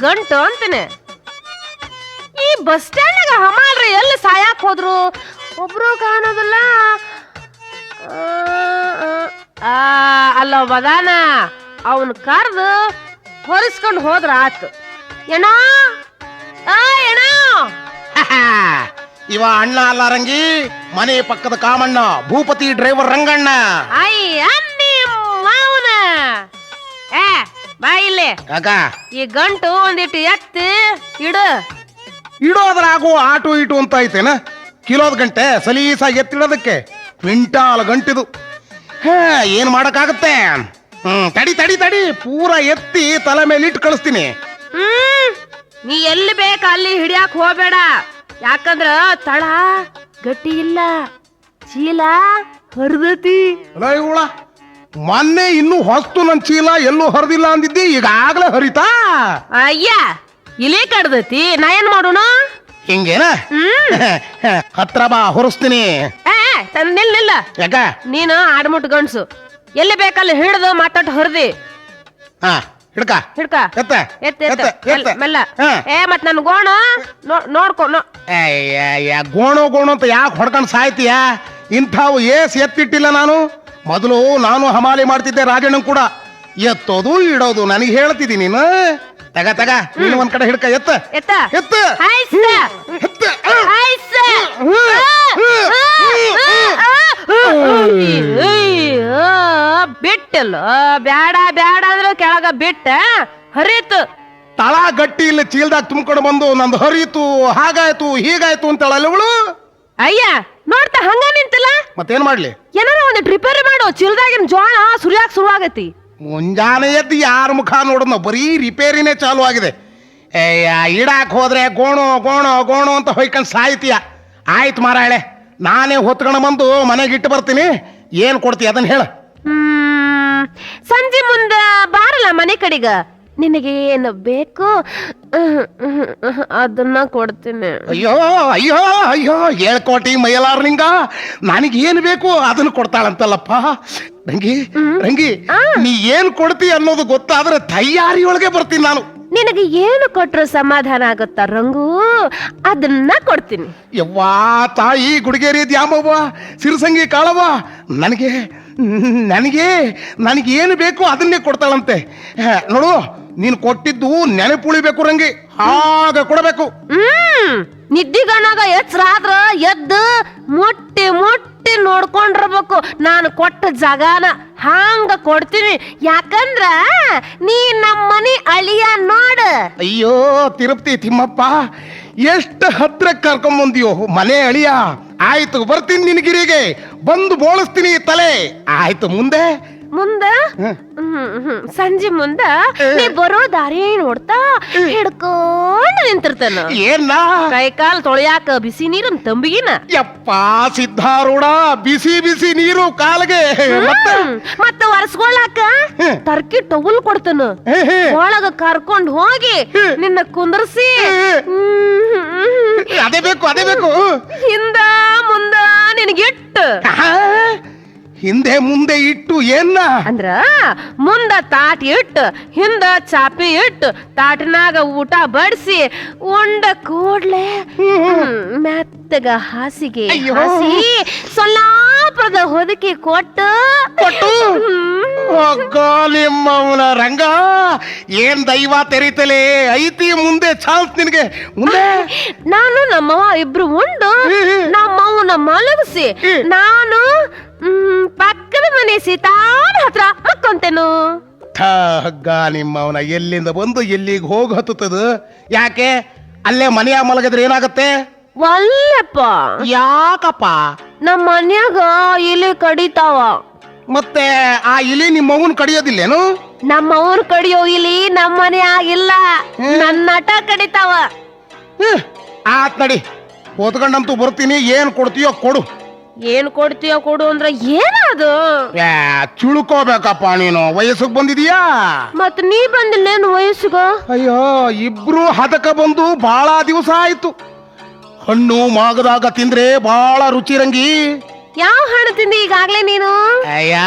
ಗಂಟು ಅಂತಾನೆ. ಈ ಬಸ್ ಸ್ಟ್ಯಾಂಡ್ ಹಮಾಲ್ರಿ ಎಲ್ಲಿ ಸಾಯಾಕ್ ಹೋದ್ರು, ಒಬ್ರು ಕಾಣೋದಿಲ್ಲ. ಅಲ್ಲ ಬದಾನ, ಅವನ್ ಕರ್ದು ಹೊರಿಸ್ಕೊಂಡು ಹೋದ್ರ ಆತು. ಏನೋ ಏನೋ ಇವ ಅಣ್ಣ ಅಲ್ಲ ರಂಗಿ, ಮನೆ ಪಕ್ಕದ ಕಾಮಣ್ಣ, ಭೂಪತಿ ಡ್ರೈವರ್ ರಂಗಣ್ಣ. ಅಯ್ಯ ಮಾವನ ಬಾ ಇಲ್ಲಿ. ಈ ಗಂಟು ಒಂದಿಟ್ಟು ಎತ್ತಿ ಇಡು. ಇಡೋದ್ರಾಗೋ ಆಟು ಇಟು ಅಂತ ಐತೇನ? ಕಿಲೋದ್ ಗಂಟೆ ಸಲೀಸಾಗಿ ಎತ್ತಿಡೋದಕ್ಕೆ ಕ್ವಿಂಟಾಲ್ ಗಂಟಿದು. ಏನ್ ಮಾಡಕ್ಕಾಗತ್ತೆ? ತಡಿ ತಡಿ ತಡಿ, ಪೂರ ಎತ್ತಿ ತಲೆ ಮೇಲೆ ಇಟ್ಟು ಕಳಿಸ್ತೀನಿ. ನೀ ಎಲ್ಲಿ ಬೇಕ ಅಲ್ಲಿ ಹಿಡಿಯಾಕ ಹೋಗ್ಬೇಡ, ಯಾಕಂದ್ರ ತಳ ಗಟ್ಟಿ ಇಲ್ಲ, ಚೀಲ ಹರಿದತಿ. ಮೊನ್ನೆ ಇನ್ನು ಹೊಸ್ತು ನನ್ ಚೀಲ ಎಲ್ಲೂ ಹರಿದಿಲ್ಲ ಅಂದಿದ್ದಿ, ಈಗಾಗ್ಲೇ ಹರಿತಾ? ಅಯ್ಯ ಇಲಿ ಕಡ್ದತಿ, ನಾ ಏನ್ ಮಾಡೋಣ? ಹಿಂಗೇನ? ಹತ್ರ ಬಾ, ಹೊರಸ್ತೀನಿ. ನಿಲ್ಲ ಯಾಕ? ನೀನು ಆಡ್ಮುಟ್ ಗಂಡ್ಸು, ಎಲ್ಲಿ ಬೇಕಲ್ಲಿ ಹಿಡ್ದು ಮಾತಾಡ್ ಹರಿದಿ. ಹಿಡ್ಕ ಹಿಡ್ಕ ಎತ್ತ ಎತ್ತ ಮೆಲ್ಲ. ಮತ್ ನನ್ ಗೋಣ ನೋಡ್ಕೊ. ಗೋಣು ಗೋಣು ಅಂತ ಯಾಕೆ ಹೊಡ್ಕೊಂಡ್ ಸಾಯ್ತೀಯ? ಇಂಥವು ಏಸ್ ಎತ್ತಿಟ್ಟಿಲ್ಲ ನಾನು. ಮೊದಲು ನಾನು ಹಮಾಲಿ ಮಾಡ್ತಿದ್ದೆ, ರಾಜಣ್ಣ ಕೂಡ. ಎತ್ತೋದು ಇಡೋದು ನನಗೆ ಹೇಳ್ತಿದ್ದೀನಿ ನೀನು. ತಗ ತಗ, ನೀನು ಒಂದ್ ಕಡೆ ಹಿಡ್ಕ. ಎತ್ತ ಎತ್ತ ಎತ್ತ ಎತ್ತ. ಬಿಟ್ಟಲ್ಲ, ಬ್ಯಾಡ ಬ್ಯಾಡ ಅಂದ್ರೆ ಕೆಳಗ ಬಿಟ್ಟ ಹರಿತು. ತಳ ಗಟ್ಟಿ ಇಲ್ಲ, ಚೀಲ್ದಾಗ ತುಂಬ್ಕೊಂಡು ಬಂದು ನಂದು ಹರಿತು, ಹಾಗಾಯ್ತು ಹೀಗಾಯ್ತು ಅಂತೇಳಲ್ಲ ಇವಳು. ಅಯ್ಯ ನೋಡ್ತಾ ಹಂಗ ನಿಂತಲ್ಲ, ಮತ್ತೇನ್ ಮಾಡ್ಲಿ? ಏನಾರ ಒಂದಿಟ್ಟು ರಿಪೇರಿ ಮಾಡು. ಚೀಲ್ದಾಗಿನ ಜೋಳ ಸುರಿಯಾಕ ಶುರುವಾಗೈತಿ. ಮುಂಜಾನೆ ಎದ್ದು ಯಾರ ಮುಖ ನೋಡೋದು, ಬರೀ ರಿಪೇರಿನೇ ಚಾಲು ಆಗಿದೆ. ಇಡಾಕ್ ಹೋದ್ರೆ ಗೋಣು ಗೋಣು ಗೋಣು ಅಂತ ಹೊಯ್ಕೊಂಡ್ ಸಾಯ್ತೀಯ. ಆಯ್ತು ಮಾರಾಳೆ, ನಾನೇ ಹೊತ್ಕೊಂಡು ಬಂದು ಮನೆಗೆ ಇಟ್ಟು ಬರ್ತೀನಿ. ಏನ್ ಕೊಡ್ತೀಯ ಅದನ್ನ ಹೇಳ. ಸಂಜೆ ಮುಂದ ಬಾರಲ್ಲ ಮನೆ ಕಡೆಗ, ನಿನಗೆ ಏನು ಬೇಕು ಅದನ್ನ ಕೊಡ್ತೀನಿ. ಅಯ್ಯೋ ಅಯ್ಯೋ ಅಯ್ಯೋ, ಹೇಳ್ಕೊಟಿ ಮೈಲಾರ್ಲಿಂಗ, ನನಗೇನು ಬೇಕು ಅದನ್ನ ಕೊಡ್ತಾಳಂತಲ್ಲಪ್ಪ. ರಂಗಿ ರಂಗಿ, ನೀ ಏನ್ ಕೊಡ್ತಿ ಅನ್ನೋದು ಗೊತ್ತಾದ್ರೆ ತಯಾರಿಯೊಳಗೆ ಬರ್ತೀನಿ ನಾನು. ನಿನಗೆ ಏನು ಕೊಟ್ರು ಸಮಾಧಾನ ಆಗುತ್ತಾ ರಂಗು, ಅದನ್ನ ಕೊಡ್ತೀನಿ. ಯವ್ವಾ ತಾಯಿ ಗುಡಿಗೇರಿ ದ್ಯಾಮವ್ವ, ಸಿರಸಂಗಿ ಕಾಳವ್ವ, ನನಗೆ ನನಗೆ ನನಗೇನು ಬೇಕು ಅದನ್ನೇ ಕೊಡ್ತಾಳಂತೆ. ನೋಡು, ನೀನು ಕೊಟ್ಟಿದ್ದು ನೆನಪುಳಿಬೇಕು ರಂಗಿ, ಹಾಗ ಕೊಡಬೇಕು. ನಿದ್ದಿಗನಾಗ ಎಚ್ಚರ ಆದ್ರ ಎದ್ದು ಮುಟ್ಟಿ ಮುಟ್ಟಿ ನೋಡ್ಕೊಂಡಿರ್ಬೇಕು. ನಾನು ಕೊಟ್ಟ ಜಾಗನ ಹಾಂಗ ಕೊಡ್ತೀನಿ, ಯಾಕಂದ್ರ ನೀ ನಮ್ಮನಿ ಅಳಿಯ ನೋಡ. ಅಯ್ಯೋ ತಿರುಪ್ತಿ ತಿಮ್ಮಪ್ಪ, ಎಷ್ಟು ಹತ್ರ ಕರ್ಕೊಂಬಂದಿಯೋ ಮನೆ ಅಳಿಯ. ಆಯ್ತು, ಬರ್ತೀನಿ ನಿನಗಿರಿಗೆ, ಬಂದು ಬೋಳಿಸ್ತೀನಿ ತಲೆ. ಆಯ್ತು, ಮುಂದೆ ಮುಂದ ಸಂಜೆ ಮುಂದ ನೀ ಬರೋ ದಾರಿ ನೋಡ್ತಾ ಹಿಡ್ಕೊಂಡು ನಿಂತಿರ್ತಾನ. ಏನ ಕೈ ಕಾಲ್ ತೊಳೆಯಾಕ ಬಿಸಿ ನೀರನ್ ತಂಬಿಗಿನ. ಯಪ್ಪ ಸಿದ್ಧಾರೂಢ, ಬಿಸಿ ಬಿಸಿ ನೀರು ಕಾಲಿಗೆ. ಮತ್ತ ಒರೆಸ್ಕೊಳಾಕ ಟರ್ಕಿ ಟವಲ್ ಕೊಡ್ತಾನ. ಒಳಗ ಕರ್ಕೊಂಡ್ ಹೋಗಿ ನಿನ್ನ ಕುಂದರ್ಸಿ ಅದೇ ಬೇಕು ಅದೇ ಬೇಕು. ಹಿಂದ ಮುಂದ ನಿನಗಿಟ್ಟು ಹಿಂದೆ ಮುಂದೆ ಇಟ್ಟು ಏನ ಅಂದ್ರ, ಮುಂದ ತಾಟಿ ಇಟ್ಟು ಹಿಂದ ಚಾಪಿ ಇಟ್ಟು ತಾಟಿನಾಗ ಊಟ ಬಡಿಸಿ ಉಂಡ ಕೂಡ್ಲೆ ಮೆತ್ತಗ ಹಾಸಿಗೆ ಹಾಸಿ ಸೊಲ್ಲಾಪದ ಹೊದಕಿ ಕೊಟ್ಟು ನಿಮ್ಮವನ ರಂಗ, ಏನ್ ದೈವ ತೆರಿತಲೇ ಐತಿ ಮುಂದೆ ಚಾನ್ಸ್ ನಿನಗೆ. ಮುಂದೆ ನಾನು ನಮ್ಮವ್ವ ಇಬ್ರು ಉಂಡು ನಮ್ಮವ್ವನ ಮಲಗಿಸಿ ನಾನು ಪಕ್ಕದ ಮನೆ ಸೀತಾನ ಹತ್ರ ಮಕ್ಕೊಂತೇನು. ಹಗ್ಗ ನಿಮ್ಮವನ, ಎಲ್ಲಿಂದ ಬಂದು ಎಲ್ಲಿಗೆ ಹೋಗಿ ಹತ್ತದ? ಯಾಕೆ ಅಲ್ಲೇ ಮನೆಯ ಮಲಗಿದ್ರೆ ಏನಾಗತ್ತೆ? ಒಲ್ಲಪ್ಪ. ಯಾಕಪ್ಪ? ನಮ್ಮ ಮನ್ಯಾಗ ಇಲಿ ಕಡಿತಾವ. ಮತ್ತೆ ಆ ಇಲಿ ನಿಮ್ಮವನ್ ಕಡಿಯೋದಿಲ್ಲೇನು? ನಮ್ಮವನ್ ಕಡಿಯೋ ಇಲಿ ನಮ್ಮ ಮನೆಯಾಗಿಲ್ಲ, ನನ್ನಟ ಕಡಿತಾವ. ಆತ್ ನಡಿ, ಓದ್ಕೊಂಡಂತೂ ಬರ್ತೀನಿ. ಏನ್ ಕೊಡ್ತೀಯೋ ಕೊಡು. ಏನ್ ಕೊಡ್ತೀಯೋ ಕೊಡು ಅಂದ್ರ ಏನದು? ಚುಳ್ಕೋಬೇಕಪ್ಪ, ನೀನು ವಯಸ್ಸಿಗೆ ಬಂದಿದೀಯಾ? ಮತ್ ನೀ ಬಂದಿಲ್ಲೇನು ವಯಸ್ಸಿಗ? ಅಯ್ಯೋ, ಇಬ್ರು ಹದಕ ಬಂದು ಬಹಳ ದಿವಸ ಆಯ್ತು. ಹಣ್ಣು ಮಾಗದಾಗ ತಿಂದ್ರೆ ಬಹಳ ರುಚಿ ರಂಗಿ. ಯಾವ ಹಣ್ಣು ತಿಂದಿ ಈಗಾಗ್ಲೇ ನೀನು?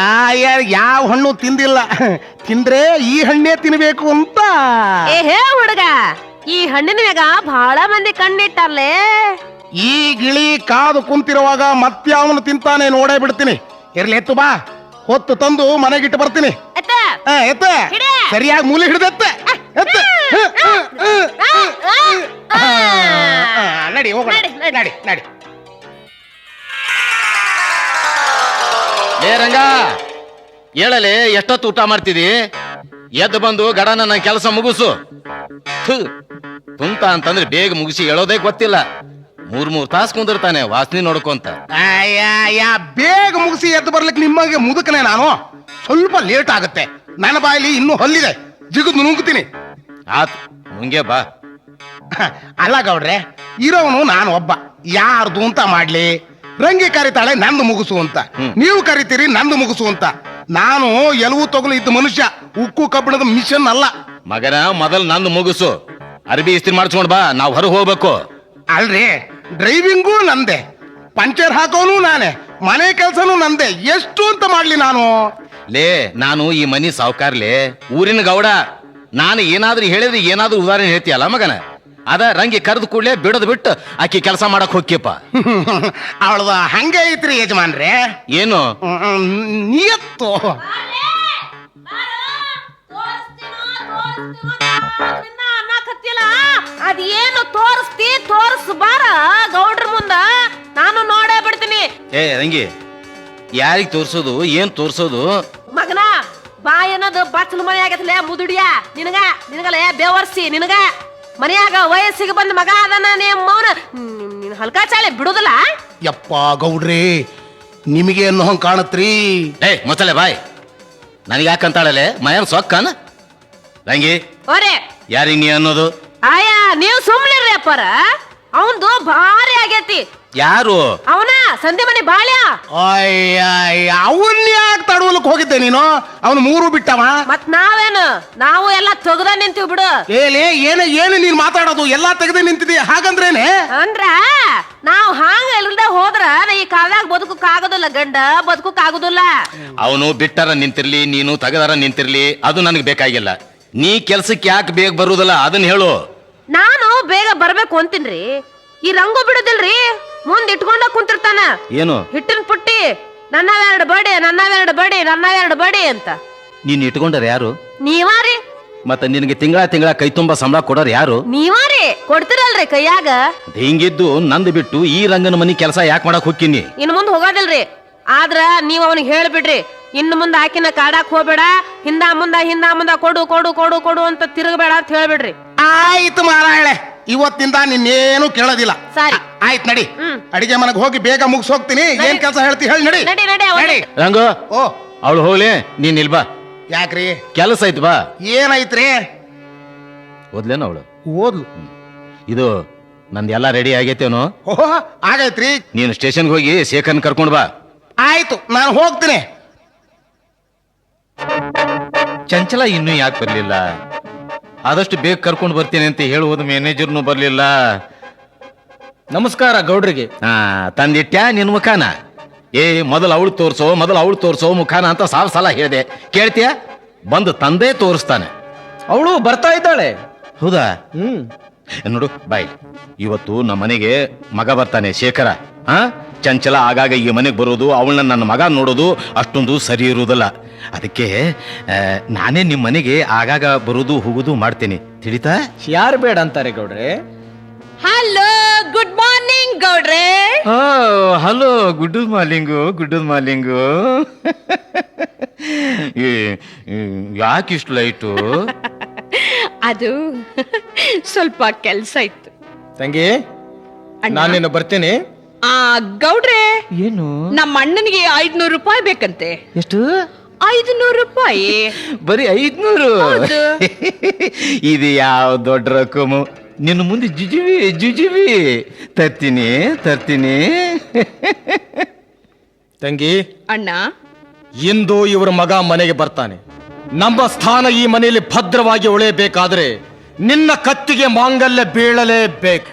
ಯಾವ ಹಣ್ಣು ತಿಂದಿಲ್ಲ, ತಿಂದ್ರೆ ಈ ಹಣ್ಣೇ ತಿನ್ಬೇಕು ಅಂತ. ಏ ಹೇ ಹುಡುಗ, ಈ ಹಣ್ಣಿನ ಮ್ಯಾಗ ಬಹಳ ಮಂದಿ ಕಣ್ಣಿಟ್ಟಾರ್ಲೆ. ಈ ಗಿಳಿ ಕಾದು ಕುಂತಿರುವಾಗ ಮತ್ಯಾವನು ತಿಂತಾನೆ ನೋಡೇ ಬಿಡ್ತೀನಿ. ಇರ್ಲಿ, ಎತ್ತು ಬಾ, ಹೊತ್ತು ತಂದು ಮನೆಗಿಟ್ಟು ಬರ್ತೀನಿ. ಎತ್ತ. ಎತ್ತ, ಹಿಡಿ. ಸರಿಯಾಗಿ ಮೂಲೆ ಹಿಡಿದೆತ್ತ. ನಡಿ ಹೋಗೋಣ, ನಡಿ ನಡಿ. ಏ ರಂಗ, ಹೇಳಲೆ, ಎಷ್ಟೊತ್ತು ಊಟ ಮಾಡ್ತಿದಿ? ಎದ್ದು ಬಂದು ಗಡನ ನನ್ನ ಕೆಲಸ ಮುಗಿಸು. ತುಂತ ಅಂತಂದ್ರೆ ಬೇಗ ಮುಗಿಸಿ ಹೇಳೋದೇ ಗೊತ್ತಿಲ್ಲ. 3 ತಾಸು ಕುಂದಿರ್ತಾನೆ ವಾಸನೆ ನೋಡ್ಕೊಂತ. ಬೇಗ ಮುಗಿಸಿ ಎದ್ದು ಬರ್ಲಿಕ್ಕೆ ನಿಮಗೆ ಮುದುಕನೆ ನಾನು. ಸ್ವಲ್ಪ ಲೇಟ್ ಆಗುತ್ತೆ, ನನ್ನ ಬಾಯಲ್ಲಿ ಇನ್ನೂ ಹೊಲ್ಲಿದೆ, ಜಿಗಿದು ನುಂಗ್ತೀನಿ. ಆತ್, ಮುಂಗೆ ಬಾ. ಅಲ್ಲ ಗೌಡ್ರೆ, ಇರೋವನು ನಾನು ಒಬ್ಬ, ಯಾರ್ದು ಅಂತ ಮಾಡ್ಲಿ? ರಂಗಿ ಕರಿತಾಳೆ ನಂದು ಮುಗಿಸು ಅಂತ, ನೀವು ಕರಿತೀರಿ ನಂದು ಮುಗಿಸು ಅಂತ. ನಾನು ಎಲವು ತೊಗಲು ಇದ್ದ ಮನುಷ್ಯ, ಉಕ್ಕು ಕಬ್ಬಿಣದ ಮಿಷನ್ ಅಲ್ಲ. ಮಗನ, ಮೊದಲು ನಂದು ಮುಗಿಸು. ಅರ್ಬಿ ಇಸ್ತ್ರಿ ಮಾಡ್ಸ್ಕೊಂಡ್ ಬಾ, ನಾವು ಹೊರಗೆ ಹೋಗ್ಬೇಕು. ಅಲ್ರಿ, ಡ್ರೈವಿಂಗೂ ನಂದೆ, ಪಂಚರ್ ಹಾಕೋನು ನಾನೇ, ಮನೆ ಕೆಲ್ಸನೂ ನಂದೆ. ಎಷ್ಟು ಅಂತ ಮಾಡ್ಲಿ ನಾನು? ಲೇ, ನಾನು ಈ ಮನಿ ಸಾವುಕಾರ್ಲೆ, ಊರಿನ ಗೌಡ. ನಾನು ಏನಾದ್ರೂ ಹೇಳಿದ್ರೆ ಏನಾದ್ರೂ ಉದಾಹರಣೆ ಹೇಳ್ತೀಯಲ್ಲ ಮಗನ. ಅದ ರಂಗಿ ಕರೆದು ಕೂಡ್ಲೆ ಬಿಡದ್ ಬಿಟ್ಟು ಆಕಿ ಕೆಲಸ ಮಾಡಕ್ ಹೋಗ್ಯಪ್ಪ. ಅವಳದ ಹಂಗೆ ಐತ್ರಿ ಯಜಮಾನ್ರೆ. ಏನು ನಿಯತ್ತು? ಅದೇನು ತೋರಿಸ್ತಿ? ತೋರಿಸ್ಬಾರ ಗೌಡ್ರ ಮುಂದ, ನಾನು ನೋಡೇ ಬಿಡ್ತೀನಿ. ಏ ರಂಗಿ, ಯಾರಿಗ್ ತೋರ್ಸೋದು, ಏನ್ ತೋರ್ಸೋದು? ಮಗನ, ಬಾ ಏನದು ಬಚ್ಚಲ ಮನೆ ಆಗತ್ಲೆ ಮುದುಡಿಯ. ನಿನಗಲೇ ಬೇವರ್ಸಿ, ನಿನಗ ಮನೆಯಾಗ ವಯಸ್ಸಿಗೆ ಬಂದ ಮಗ ಅದನ್ನ ನಿಮ್ಮವನ ಹಲ್ಕಾ ಚಾಳೆ ಬಿಡುದಿಲ್ಲ. ಯಪ್ಪ ಗೌಡ್ರಿ, ನಿಮಗೆ ಅನ್ನೋ ಹಂಗ ಕಾಣತ್ರಿ. ಏ ಮೊಸಳೆ ಬಾಯ್, ನನಗೆ ಯಾಕಂತಾಳಲೆ ಮಯನ್ ಸೊಕ್ಕನ? ರಂಗಿ, ಓರೆ ಯಾರಿಗ್ ನೀ ಅನ್ನೋದು? ಆಯ, ನೀವು ಸುಮ್ನಿರ್ರಿ ಅಪ್ಪರ. ಅವಂದು ಭಾರಿ ಆಗೇತಿ. ಯಾರು? ಅವನ ಸಂಧಿ ಮನೆ ಬಾಳ್ಯ. ಅವನ್ ಯಾಕೆ ತಡವಲಕ್ ಹೋಗಿದ್ದೆ ನೀನು? ಅವನು 3 ಬಿಟ್ಟವ. ಮತ್ ನಾವು ಎಲ್ಲ ತೆಗ್ದ ನಿಂತೀವಿ ಬಿಡು. ಏನು ನೀನ್ ಮಾತಾಡೋದು? ಎಲ್ಲಾ ತೆಗೆದೇ ನಿಂತಿದಿ, ಹಾಗಂದ್ರೇನೆ? ಅಂದ್ರ ನಾವು ಹಾಂಗ ಇಲ್ದ ಹೋದ್ರ ಈ ಕಾಲದಾಗ ಬದುಕಕ್ ಆಗೋದಿಲ್ಲ, ಗಂಡ ಬದುಕಕ್ ಆಗೋದಿಲ್ಲ. ಅವನು ಬಿಟ್ಟರ ನಿಂತಿರ್ಲಿ, ನೀನು ತೆಗದಾರ ನಿಂತಿರ್ಲಿ, ಅದು ನನಗೆ ಬೇಕಾಗಿಲ್ಲ. ನೀ ಕೆಲ್ಸಕ್ಕೆ ಯಾಕೆ ಬೇಗ ಬರುವುದಿಲ್ಲ ಅದನ್ನ ಹೇಳು. ನಾನು ಬೇಗ ಬರ್ಬೇಕು ಅಂತೀನ್ರಿ. ಈ ರಂಗು ಬಿಡುದಿಲ್ರಿ, ಮುಂದ್ ಇಟ್ಕೊಂಡ ಕುಂತಿರ್ತಾನ. ಏನು? ಹಿಟ್ಟಿನ ಪುಟ್ಟಿ, ನನ್ನವೆರಡು ಬಡಿ ಅಂತ. ನೀನ್ ಇಟ್ಕೊಂಡಾರ ಯಾರು? ನೀವಾರಿ. ಮತ್ತೆ ನಿನಗೆ ತಿಂಗಳ ಕೈ ತುಂಬಾ ಸಂಬಳ ಕೊಡೋರು ಯಾರು? ನೀವಾರಿ, ಕೊಡ್ತಿರಲ್ರಿ ಕೈಯಾಗ. ಹಿಂಗಿದ್ದು ನಂದು ಬಿಟ್ಟು ಈ ರಂಗನ ಮನಿ ಕೆಲಸ ಯಾಕೆ ಮಾಡಕ್ ಹೋಗ್ತೀನಿ? ಇನ್ನು ಮುಂದ್ ಹೋಗೋದಿಲ್ರಿ. ಆದ್ರ ನೀವ್ ಅವನಿಗೆ ಹೇಳ್ಬಿಡ್ರಿ, ಇನ್ನು ಮುಂದೆ ಆಕಿನ ಕಾಡಾಕ್ ಹೋಗ್ಬೇಡ, ಹಿಂದ ಮುಂದ ಕೊಡು ಅಂತ ತಿರುಗಬೇಡ ಅಂತ ಹೇಳ್ಬಿಡ್ರಿ. ಆಯ್ತು ಮಾರಾಯಳೆ, ಇವತ್ತಿಂದ ನಿನ್ನೇನು ಕೇಳೋದಿಲ್ಲ. ಸರಿ, ಆಯ್ತು ನಡಿ. ಅಡಿಗೆ ಮನೆಗೆ ಹೋಗಿ ಬೇಗ ಮುಗಿಸ್ ಹೋಗ್ತೀನಿ. ಏನ್ ಕೆಲಸ ಹೇಳ್ತಿ ಹೇಳಿ? ನಡಿ. ರಂಗು, ಓ, ಅವಳು ಹೋಗ್ಲಿ, ನೀನ್ ಇಲ್ಬಾ. ಯಾಕ್ರಿ? ಕೆಲಸ ಐತ್ ಬಾ. ಏನೈತ್ರಿ? ಓದ್ಲೇನ ಅವಳು? ಓದ್ಲು. ಇದು ನಂದು ಎಲ್ಲ ರೆಡಿ ಆಗೈತೇನು? ಓಹೋ, ಆಗೈತ್ರಿ. ನೀನು ಸ್ಟೇಷನ್ಗೆ ಹೋಗಿ ಶೇಖರ್ನ ಕರ್ಕೊಂಡ್ ಬಾ. ಆಯ್ತು, ನಾನು ಹೋಗ್ತೀನಿ. ಚಂಚಲ ಇನ್ನೂ ಯಾಕೆ ಬರ್ಲಿಲ್ಲ? ಆದಷ್ಟು ಬೇಗ ಕರ್ಕೊಂಡು ಬರ್ತೀನಿ ಅಂತ ಹೇಳುವುದು ಮ್ಯಾನೇಜರ್ನು ಬರ್ಲಿಲ್ಲ. ನಮಸ್ಕಾರ ಗೌಡ್ರಿಗೆ. ತಂದಿಟ್ಟ್ಯಾ ನಿನ್ ಮುಖಾನ? ಮೊದಲು ಅವಳು ತೋರ್ಸೋ ಮುಖಾನ ಅಂತ 1000 ಸಲ ಹೇಳಿದೆ, ಕೇಳ್ತೀಯ? ಬಂದು ತಂದೆ ತೋರಿಸ್ತಾನೆ. ಅವಳು ಬರ್ತಾ ಇದ್ದಾಳೆ. ಹೌದಾ? ನೋಡು ಬಾಯ್, ಇವತ್ತು ನಮ್ಮ ಮನೆಗೆ ಮಗ ಬರ್ತಾನೆ, ಶೇಖರ. ಚಂಚಲ ಆಗಾಗ ಈ ಮನೆಗೆ ಬರೋದು, ಅವಳನ್ನ ನನ್ನ ಮಗ ನೋಡೋದು ಅಷ್ಟೊಂದು ಸರಿ ಇರುವುದಿಲ್ಲ. ಅದಕ್ಕೆ ನಾನೇ ನಿಮ್ಮ ಮನೆಗೆ ಆಗಾಗ ಬರೋದು ಹೋಗೋದು ಮಾಡ್ತೇನೆ, ತಿಳಿತಾ? ಯಾರು ಬೇಡ ಅಂತಾರೆ ಗೌಡ್ರೆ? ಹಲೋ, ಗುಡ್ ಮಾರ್ನಿಂಗ್ ಗೌಡ್ರೆ. Hello, good morning. ಯಾಕೆ ಇಷ್ಟು ಲೈಟು? ಅದು ಸ್ವಲ್ಪ ಕೆಲ್ಸ ಇತ್ತು ತಂಗಿ, ನಾನೇನು ಬರ್ತೀನಿ. ಗೌಡ್ರೆ, ಏನು? ನಮ್ಮ ಅಣ್ಣನಿಗೆ 500 ರೂಪಾಯಿ ಬೇಕಂತೆ. ಎಷ್ಟು? 500 ರೂಪಾಯಿ. ಬರೀ 500? ಇದು ಯಾವ ದೊಡ್ಡ ರಕಮು? ನಿನ್ನ ಮುಂದೆ ಜುಜುವಿ ತರ್ತೀನಿ. ತಂಗಿ, ಅಣ್ಣ, ಇಂದು ಇವ್ರ ಮಗ ಮನೆಗೆ ಬರ್ತಾನೆ. ನಮ್ಮ ಸ್ಥಾನ ಈ ಮನೆಯಲ್ಲಿ ಭದ್ರವಾಗಿ ಉಳಿಯಬೇಕಾದ್ರೆ ನಿನ್ನ ಕತ್ತಿಗೆ ಮಾಂಗಲ್ಯ ಬೀಳಲೇಬೇಕು.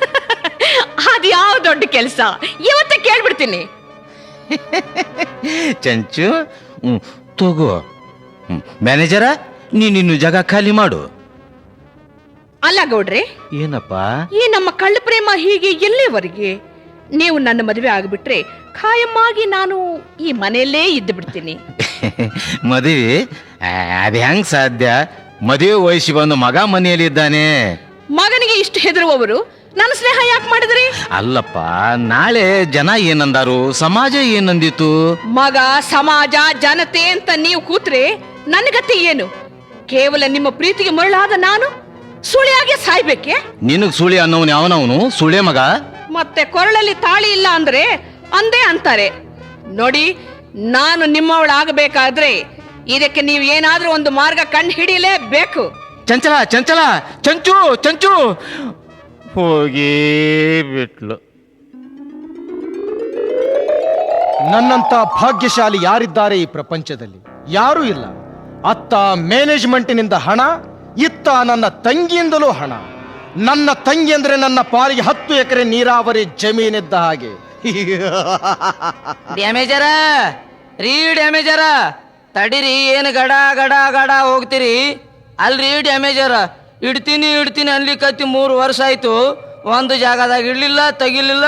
ಅದ್ ಯಾವ ದೊಡ್ಡ ಕೆಲ್ಸ, ಇವತ್ತೇ ಕೇಳ್ಬಿಡ್ತೀನಿ. ಚಂಚು ತಗೋ. ಮ್ಯಾನೇಜರ ನೀನಿನ್ನು ಜಾಗ ಖಾಲಿ ಮಾಡು. ಅಲ್ಲ ಗೌಡ್ರೆ, ಏನಪ್ಪ? ಈ ನಮ್ಮ ಕಳ್ಳ ಪ್ರೇಮ ಹೀಗೆ ಎಲ್ಲಿವರೆಗೆ? ನೀವು ನನ್ನ ಮದುವೆ ಆಗ್ಬಿಟ್ರೆ ಖಾಯಮ್ಮಾಗಿ ನಾನು ಈ ಮನೆಯಲ್ಲೇ ಇದ್ದು ಬಿಡ್ತೀನಿ. ಮದುವೆ ಅದ್ ಹೆಂಗ್ ಸಾಧ್ಯ? ಮದುವೆ ವಯಸ್ಸಿ ಬಂದು ಮಗ ಮನೆಯಲ್ಲಿ ಇದ್ದಾನೆ. ಮಗನಿಗೆ ಇಷ್ಟು ಹೆದರುವವರು ನನ್ನ ಸ್ನೇಹ ಯಾಕೆ ಮಾಡಿದ್ರಿ? ಅಲ್ಲಪ್ಪ, ನಾಳೆ ಜನ ಏನಂದಾರು, ಸಮಾಜ ಏನಂದಿತ್ತು? ಮಗ, ಸಮಾಜ, ಜನತೆ ಅಂತ ನೀವು ಕೂತ್ರೆ ನನ್ನ ಗತಿ ಏನು? ಕೇವಲ ನಿಮ್ಮ ಪ್ರೀತಿಗೆ ಮರಳಾದ ನಾನು ಸುಳಿಯಾಗೆ ಸಾಯ್ಬೇಕೆ? ನಿನಗ್ ಸುಳಿ ಅನ್ನೋನು ಯಾವನವನು? ಸುಳೆ ಮಗ. ಮತ್ತೆ ಕೊರಳಲ್ಲಿ ತಾಳಿ ಇಲ್ಲ ಅಂದ್ರೆ ಅಂದೇ ಅಂತಾರೆ. ನೋಡಿ, ನಾನು ನಿಮ್ಮವಳಾಗಬೇಕಾದ್ರೆ ಇದಕ್ಕೆ ನೀವು ಏನಾದ್ರೂ ಒಂದು ಮಾರ್ಗ ಕಂಡು ಹಿಡಿಯಲೇಬೇಕು. ಚಂಚಲ ಚಂಚಲ ಚಂಚು ಚಂಚು ಹೋಗಿ ಬಿಟ್ಲು. ನನ್ನಂತ ಭಾಗ್ಯಶಾಲಿ ಯಾರಿದ್ದಾರೆ ಈ ಪ್ರಪಂಚದಲ್ಲಿ? ಯಾರೂ ಇಲ್ಲ. ಅತ್ತ ಮ್ಯಾನೇಜ್ಮೆಂಟಿನಿಂದ ಹಣ, ಇತ್ತ ನನ್ನ ತಂಗಿಯಿಂದಲೂ ಹಣ. ನನ್ನ ತಂಗಿ ಅಂದ್ರೆ ನನ್ನ ಪಾಲಿಗೆ 10 ಎಕರೆ ನೀರಾವರಿ ಜಮೀನಿದ್ದ ಹಾಗೆ. ಡ್ಯಾಮೇಜರ ರೀ, ಡ್ಯಾಮೇಜರ ತಡಿರಿ, ಏನು ಗಡ ಗಡ ಗಡ ಹೋಗ್ತೀರಿ? ಅಲ್ರಿ ಡ್ಯಾಮೇಜರ, ಇಡ್ತೀನಿ ಅನ್ಲಿಕ್ಕತ್ತಿ 3 ವರ್ಷ ಆಯ್ತು. ಒಂದು ಜಾಗದಾಗ ಇಡ್ಲಿಲ್ಲ, ತೆಗಿಲಿಲ್ಲ,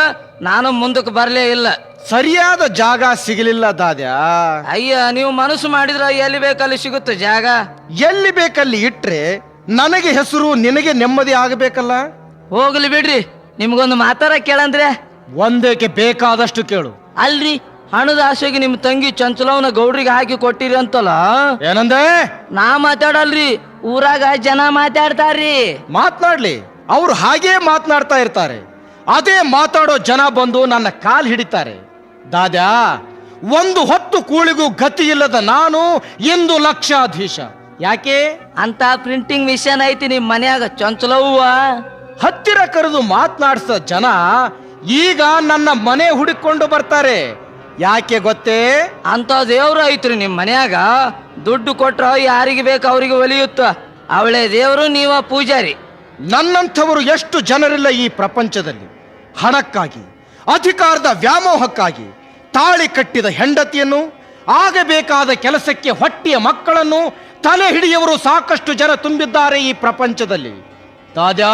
ನಾನು ಮುಂದಕ್ಕೆ ಬರಲೇ ಇಲ್ಲ. ಸರಿಯಾದ ಜಾಗ ಸಿಗಲಿಲ್ಲ ದಾದ್ಯಾ. ಅಯ್ಯ, ನೀವು ಮನಸ್ಸು ಮಾಡಿದ್ರ ಎಲ್ಲಿ ಬೇಕಲ್ಲಿ ಸಿಗುತ್ತೆ ಜಾಗ. ಎಲ್ಲಿ ಬೇಕಲ್ಲಿ ಇಟ್ರೆ ನನಗೆ ಹೆಸರು, ನಿನಗೆ ನೆಮ್ಮದಿ ಆಗಬೇಕಲ್ಲ. ಹೋಗ್ಲಿ ಬಿಡ್ರಿ, ನಿಮ್ಗೊಂದು ಮಾತಾರ ಕೇಳಂದ್ರೆ. ಒಂದೇಕೆ ಬೇಕಾದಷ್ಟು ಕೇಳು. ಅಲ್ರಿ, ಹಣದ ಆಸೆಗೆ ನಿಮ್ ತಂಗಿ ಚಂಚಲವನ ಗೌಡ್ರಿಗೆ ಹಾಕಿ ಕೊಟ್ಟಿರಿ ಅಂತಲ್ಲ. ಏನಂದೆ? ನಾ ಮಾತಾಡಲ್ರಿ, ಊರಾಗ ಜನ ಮಾತಾಡ್ತಾರ್ರಿ. ಮಾತನಾಡ್ಲಿ, ಅವ್ರು ಹಾಗೇ ಮಾತನಾಡ್ತಾ ಇರ್ತಾರೆ. ಅದೇ ಮಾತಾಡೋ ಜನ ಬಂದು ನನ್ನ ಕಾಲ್ ಹಿಡಿತಾರೆ. ದಾದ್ಯಾ, ಒಂದು ಹೊತ್ತು ಕೂಳಿಗೂ ಗತಿ ಇಲ್ಲದ ನಾನು ಇಂದು ಲಕ್ಷಾಧೀಶ. ಯಾಕೆ? ಅಂತ ಪ್ರಿಂಟಿಂಗ್ ಮಿಷನ್ ಐತಿ ನಿಮ್ ಮನ್ಯಾಗ ಚಂಚಲವ್ವ. ಹತ್ತಿರ ಕರೆದು ಮಾತನಾಡ್ಸ ಜನ ಈಗ ನನ್ನ ಮನೆ ಹುಡುಕೊಂಡು ಬರ್ತಾರೆ. ಯಾಕೆ ಗೊತ್ತೇ? ಅಂತ ದೇವ್ರು ಐತ್ರಿ ನಿಮ್ ಮನ್ಯಾಗ. ದುಡ್ಡು ಕೊಟ್ರ ಯಾರಿಗೆ ಬೇಕು ಅವ್ರಿಗೆ ಒಲಿಯುತ್ತ. ಅವಳೇ ದೇವ್ರು, ನೀವ ಪೂಜಾರಿ. ನನ್ನಂಥವರು ಎಷ್ಟು ಜನರಿಲ್ಲ ಈ ಪ್ರಪಂಚದಲ್ಲಿ. ಹಣಕ್ಕಾಗಿ, ಅಧಿಕಾರದ ವ್ಯಾಮೋಹಕ್ಕಾಗಿ ತಾಳಿ ಕಟ್ಟಿದ ಹೆಂಡತಿಯನ್ನು, ಆಗಬೇಕಾದ ಕೆಲಸಕ್ಕೆ ಹೊಟ್ಟೆಯ ಮಕ್ಕಳನ್ನು ತಲೆ ಹಿಡಿಯವರು ಸಾಕಷ್ಟು ಜನ ತುಂಬಿದ್ದಾರೆ ಈ ಪ್ರಪಂಚದಲ್ಲಿ. ದಾದ್ಯಾ,